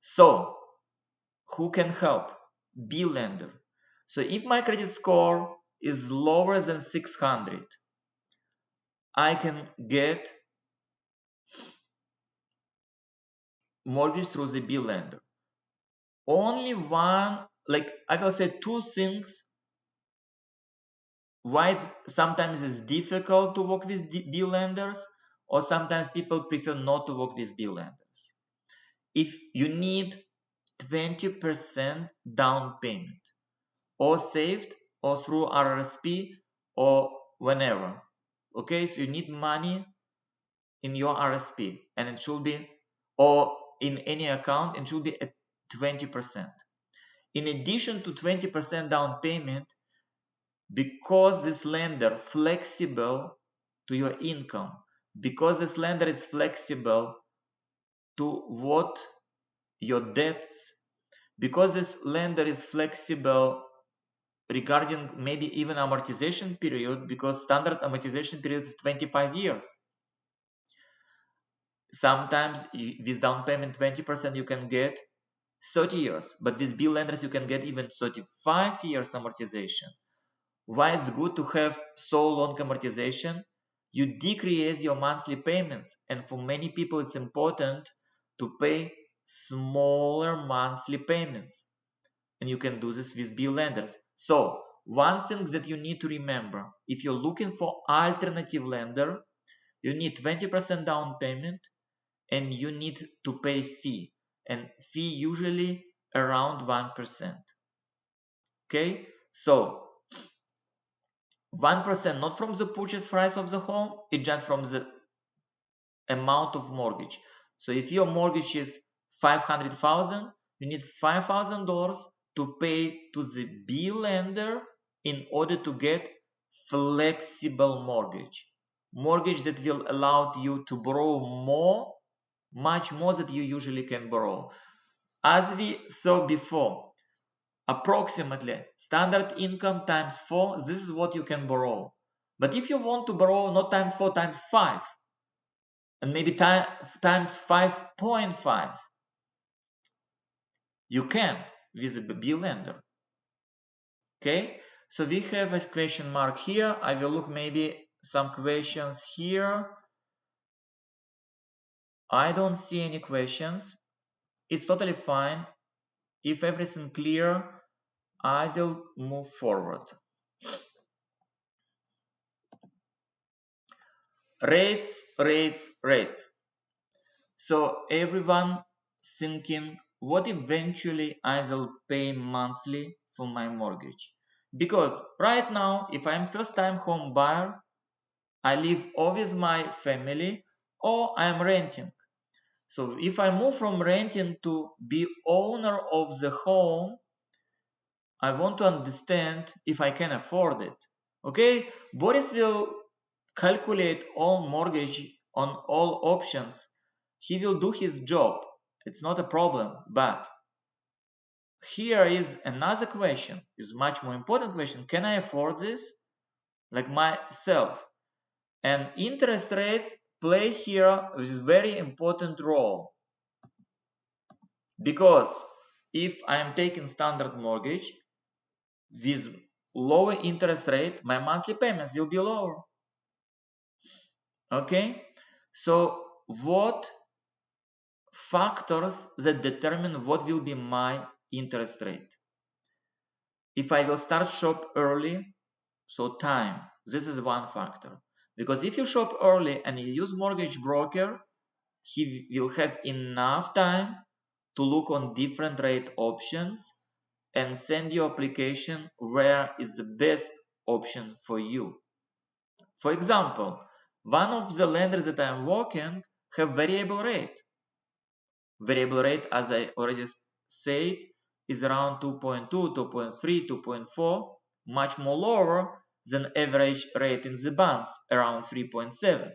So who can help? B lender. So if my credit score is lower than 600, I can get mortgage through the B lender. Only one, like I will say two things why sometimes it's difficult to work with B lenders, or sometimes people prefer not to work with B lenders. If you need 20% down payment, or saved, or through RRSP, or whenever. Okay, so you need money in your RSP, and it should be, or in any account, it should be at 20%. In addition to 20% down payment, because this lender flexible to your income, because this lender is flexible to what your debts, because this lender is flexible regarding maybe even amortization period, because standard amortization period is 25 years. Sometimes with down payment 20% you can get 30 years, but with B lenders you can get even 35 years amortization. Why it's good to have so long amortization? You decrease your monthly payments, and for many people it's important to pay smaller monthly payments, and you can do this with B lenders. So one thing that you need to remember, if you're looking for alternative lender, you need 20% down payment and you need to pay fee, and fee usually around 1%. Okay, so 1% not from the purchase price of the home, it's just from the amount of mortgage. So if your mortgage is 500,000, you need $5,000 to pay to the B lender in order to get flexible mortgage. Mortgage that will allow you to borrow more, much more than you usually can borrow. As we saw before, approximately standard income times 4, this is what you can borrow. But if you want to borrow not times 4, times 5, and maybe times 5.5, you can with a B lender. Okay, so we have a question mark here. I will look maybe some questions here. I don't see any questions. It's totally fine. If everything clear, I will move forward. Rates, rates, rates. So everyone thinking, what eventually I will pay monthly for my mortgage? Because right now, if I'm first-time home buyer, I live or with my family or I'm renting. So if I move from renting to be owner of the home, I want to understand if I can afford it. Okay, Boris will calculate all mortgage on all options. He will do his job. It's not a problem. But here is another question, is much more important question. Can I afford this? Like myself. And interest rates play here a very important role. Because if I am taking standard mortgage with lower interest rate, my monthly payments will be lower. Okay? So what factors that determine what will be my interest rate. If I will start shop early, so time, this is one factor. Because if you shop early and you use mortgage broker, he will have enough time to look on different rate options and send you application where is the best option for you. For example, one of the lenders that I'm working have variable rate. Variable rate, as I already said, is around 2.2, 2.3, 2.4, much more lower than average rate in the banks, around 3.7.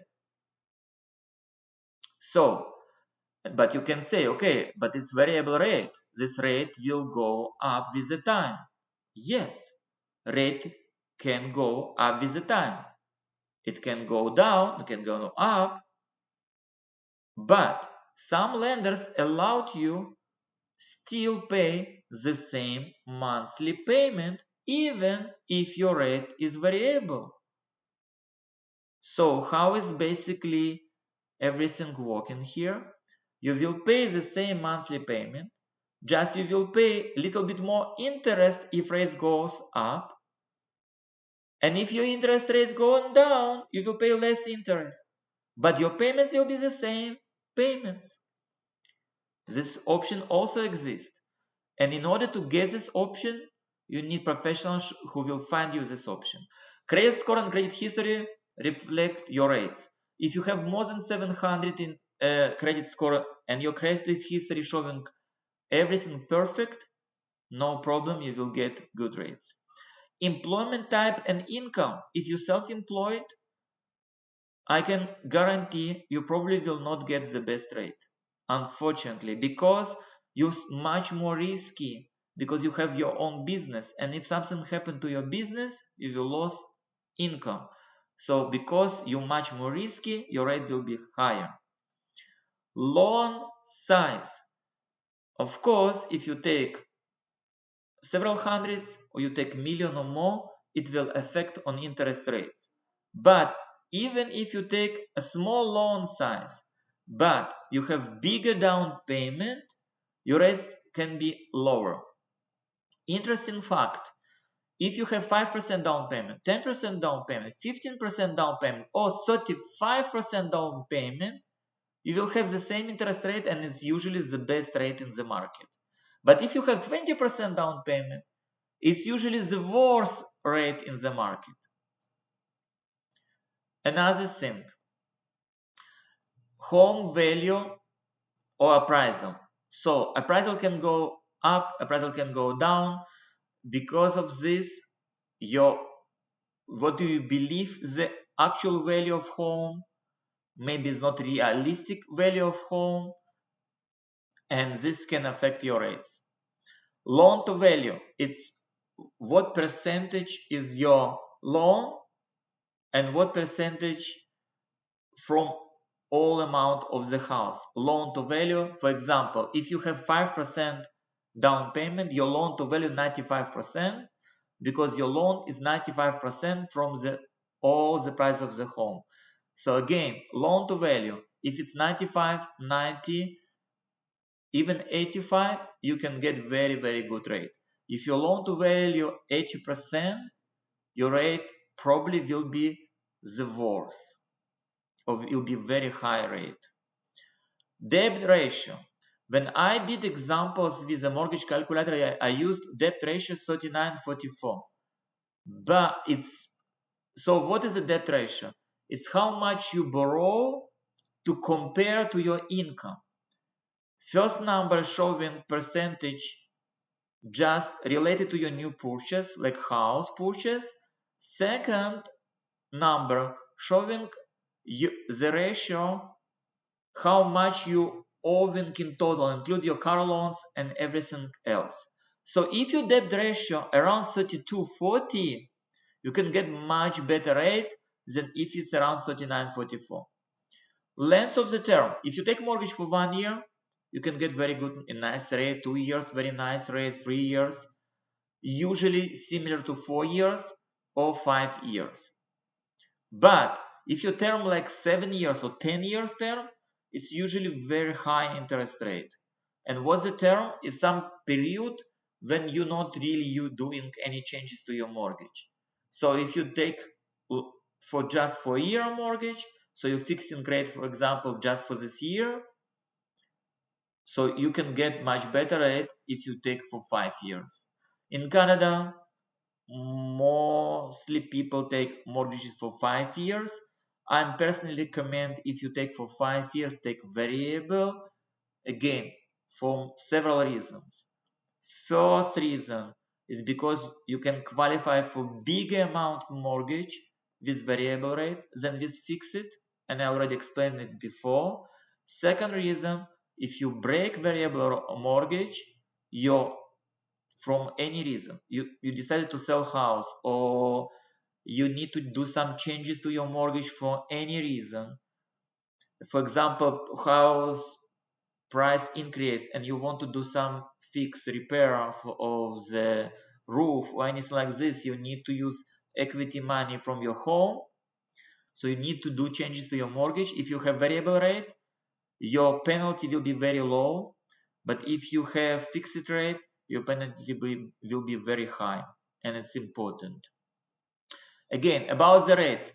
So, but you can say, okay, but it's variable rate. This rate will go up with the time. Yes, rate can go up with the time. It can go down, it can go up, but some lenders allowed you still pay the same monthly payment even if your rate is variable. So how is basically everything working here? You will pay the same monthly payment, just you will pay a little bit more interest if rates goes up, and if your interest rates going down, you will pay less interest, but your payments will be the same payments. This option also exists. And in order to get this option, you need professionals who will find you this option. Credit score and credit history reflect your rates. If you have more than 700 in credit score and your credit history showing everything perfect, no problem, you will get good rates. Employment type and income. If you're self-employed, I can guarantee you probably will not get the best rate, unfortunately, because you're much more risky, because you have your own business, and if something happened to your business, you will lose income. So because you're much more risky, your rate will be higher. Loan size. Of course, if you take several hundreds or you take million or more, it will affect on interest rates. But even if you take a small loan size, but you have bigger down payment, your rates can be lower. Interesting fact, if you have 5% down payment, 10% down payment, 15% down payment, or 35% down payment, you will have the same interest rate, and it's usually the best rate in the market. But if you have 20% down payment, it's usually the worst rate in the market. Another thing, home value or appraisal. So appraisal can go up, appraisal can go down. Because of this, what do you believe the actual value of home maybe is not realistic value of home, and this can affect your rates. Loan to value, it's what percentage is your loan and what percentage from all amount of the house. Loan to value, for example, if you have 5% down payment, your loan to value 95%, because your loan is 95% from all the price of the home. So again, loan to value, if it's 95, 90, even 85, you can get very, very good rate. If your loan to value 80%, your rate probably will be the worst, or will be very high rate. Debt ratio. When I did examples with a mortgage calculator, I used debt ratio 39:44. But so what is a debt ratio? It's how much you borrow to compare to your income. First number showing percentage just related to your new purchase, like house purchase. Second number showing the ratio, how much you owing in total, include your car loans and everything else. So if your debt ratio around 32:40, you can get much better rate than if it's around 39:44. Length of the term. If you take mortgage for 1 year, you can get very good, a nice rate. 2 years, very nice rate. 3 years, usually similar to 4 years or 5 years. But if you term like 7 years or 10 years term, it's usually very high interest rate. And what's the term? It's some period when you're not really doing any changes to your mortgage. So if you take for a year mortgage, so you're fixing rate, for example, just for this year, so you can get much better rate if you take for 5 years. In Canada, mostly people take mortgages for 5 years. I personally recommend, if you take for 5 years, take variable, again, for several reasons. First reason is because you can qualify for bigger amount of mortgage with variable rate than with fixed, and I already explained it before. Second reason, if you break variable mortgage, from any reason, you decided to sell house, or you need to do some changes to your mortgage for any reason. For example, house price increased and you want to do some fix repair of the roof or anything like this, you need to use equity money from your home, so you need to do changes to your mortgage. If you have variable rate, your penalty will be very low, but if you have fixed rate, your penalty will be very high, and it's important. Again, about the rates,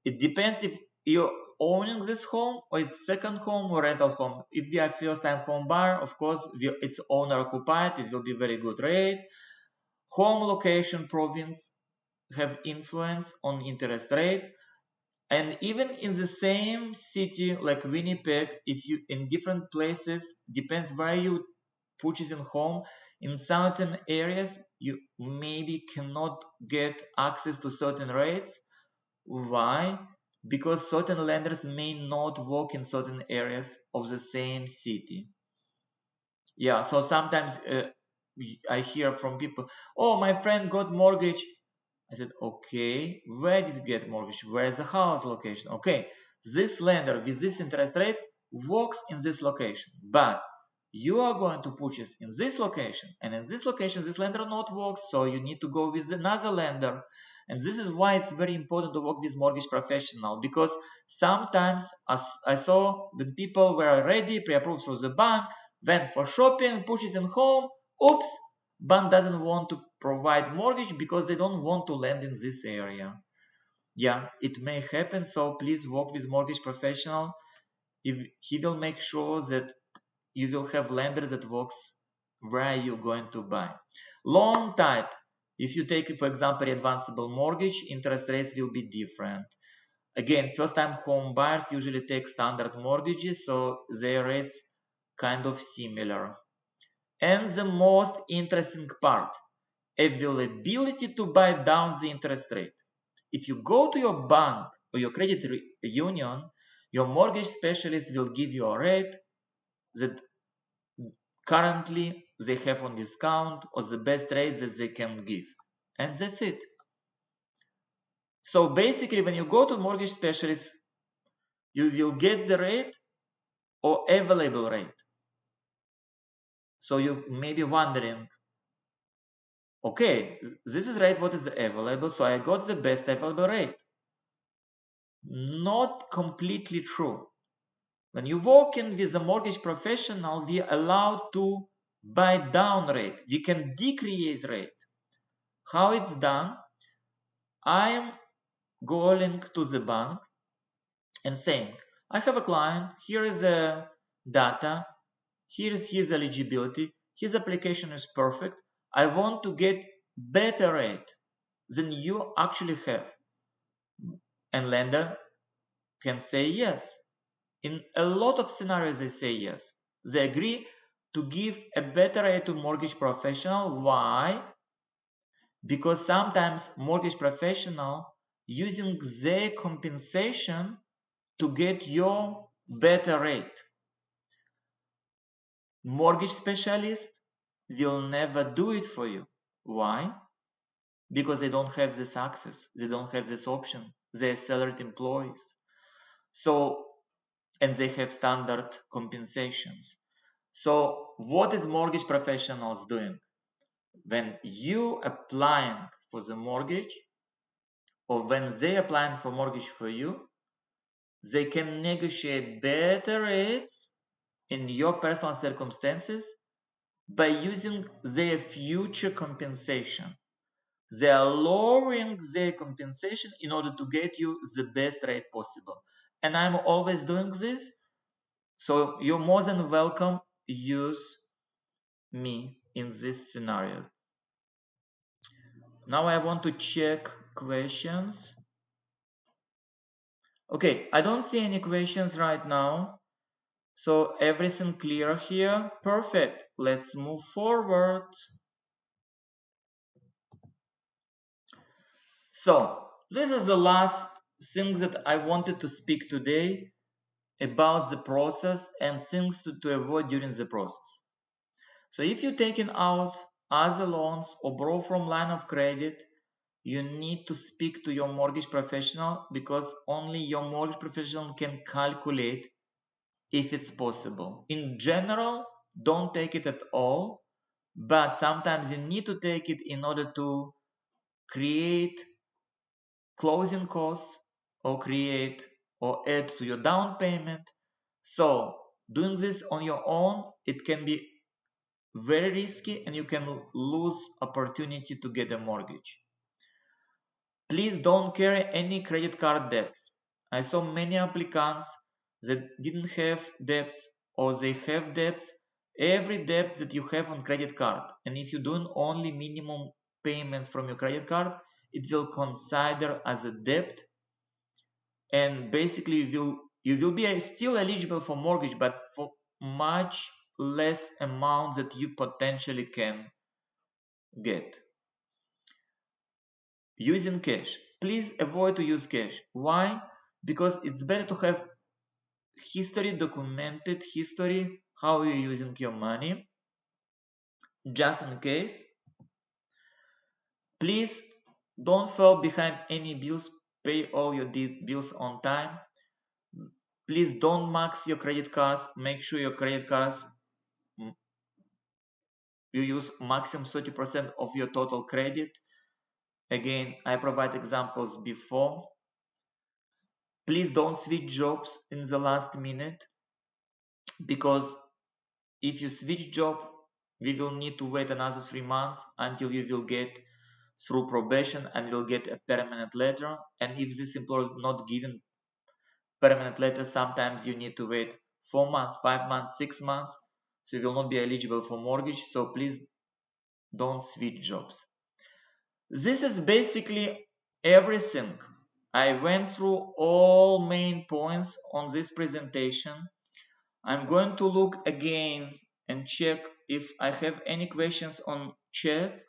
it depends if you're owning this home or it's second home or rental home. If we are first time home buyer, of course, it's owner occupied, it will be very good rate. Home location, province have influence on interest rate. And even in the same city like Winnipeg, if you in different places, depends where you purchasing home. In certain areas, you maybe cannot get access to certain rates. Why? Because certain lenders may not work in certain areas of the same city. Yeah, so sometimes I hear from people, oh, my friend got mortgage. I said, okay, where did you get mortgage? Where is the house location? Okay, this lender with this interest rate works in this location, but you are going to purchase in this location, and in this location this lender not works, so you need to go with another lender. And this is why it's very important to work with mortgage professional, because sometimes, as I saw, when people were ready, pre-approved through the bank, went for shopping, purchasing home, oops, bank doesn't want to provide mortgage because they don't want to lend in this area. Yeah, it may happen, so please work with mortgage professional. If he will make sure that you will have lender that works where you're going to buy. Loan type. If you take, for example, advanceable mortgage, interest rates will be different. Again, first-time home buyers usually take standard mortgages, so their rates kind of similar. And the most interesting part, availability to buy down the interest rate. If you go to your bank or your credit union, your mortgage specialist will give you a rate that currently they have on discount, or the best rate that they can give. And that's it. So basically, when you go to mortgage specialist, you will get the rate or available rate. So you may be wondering, okay, this is rate, what is available? So I got the best available rate. Not completely true. When you walk in with a mortgage professional, we are allowed to buy down rate. We can decrease rate. How it's done? I am going to the bank and saying, I have a client, here is the data, here is his eligibility, his application is perfect, I want to get better rate than you actually have. And lender can say yes. In a lot of scenarios they say yes. They agree to give a better rate to mortgage professional. Why? Because sometimes mortgage professional using their compensation to get your better rate. Mortgage specialist will never do it for you. Why? Because they don't have this access. They don't have this option. They're salaried employees. So, and they have standard compensations. So what is mortgage professionals doing? When you applying for the mortgage, or when they applying for mortgage for you, they can negotiate better rates in your personal circumstances by using their future compensation. They are lowering their compensation in order to get you the best rate possible. And I'm always doing this. So you're more than welcome use me in this scenario. Now I want to check questions. Okay, I don't see any questions right now. So everything clear here? Perfect. Let's move forward. So this is the last thing that I wanted to speak today about the process and things to avoid during the process. So if you're taking out other loans or borrow from line of credit, you need to speak to your mortgage professional because only your mortgage professional can calculate if it's possible. In general, don't take it at all, but sometimes you need to take it in order to create closing costs or create or add to your down payment. So doing this on your own, it can be very risky and you can lose opportunity to get a mortgage. Please don't carry any credit card debts. I saw many applicants that didn't have debts or they have debts. Every debt that you have on credit card, and if you're doing only minimum payments from your credit card, it will consider as a debt, and basically you will be still eligible for mortgage, but for much less amount that you potentially can get. Using cash. Please avoid to use cash. Why? Because it's better to have history, documented history, how you're using your money, just in case. Please don't fall behind any bills. Pay all your bills on time. Please don't max your credit cards. Make sure your credit cards you use maximum 30% of your total credit. Again, I provide examples before. Please don't switch jobs in the last minute, because if you switch job, we will need to wait another 3 months until you will get through probation and will get a permanent letter. And if this employer not given permanent letter, sometimes you need to wait 4 months, 5 months, 6 months. So you will not be eligible for mortgage. So please don't switch jobs. This is basically everything. I went through all main points on this presentation. I'm going to look again and check if I have any questions on chat.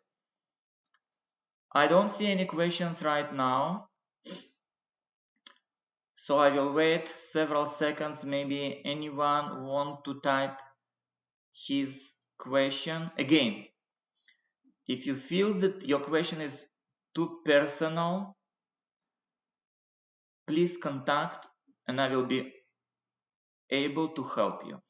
I don't see any questions right now. So I will wait several seconds. Maybe anyone want to type his question. Again, if you feel that your question is too personal, please contact and I will be able to help you.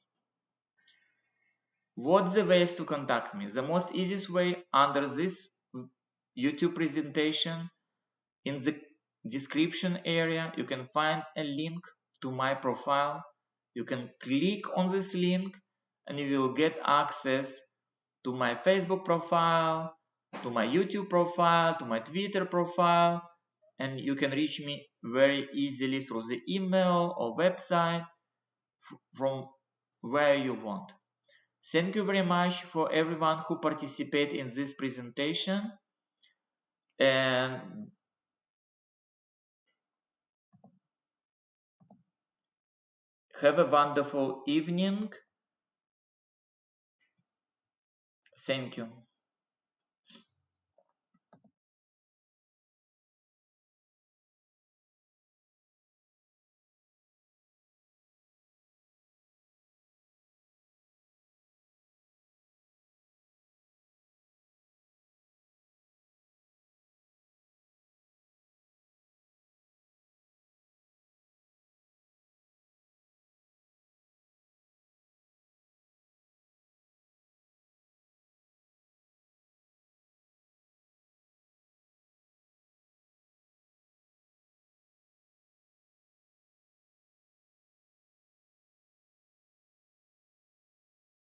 What's the ways to contact me? The most easiest way, under this YouTube presentation, in the description area, you can find a link to my profile. You can click on this link and you will get access to my Facebook profile, to my YouTube profile, to my Twitter profile, and you can reach me very easily through the email or website from where you want. Thank you very much for everyone who participated in this presentation, and have a wonderful evening. Thank you.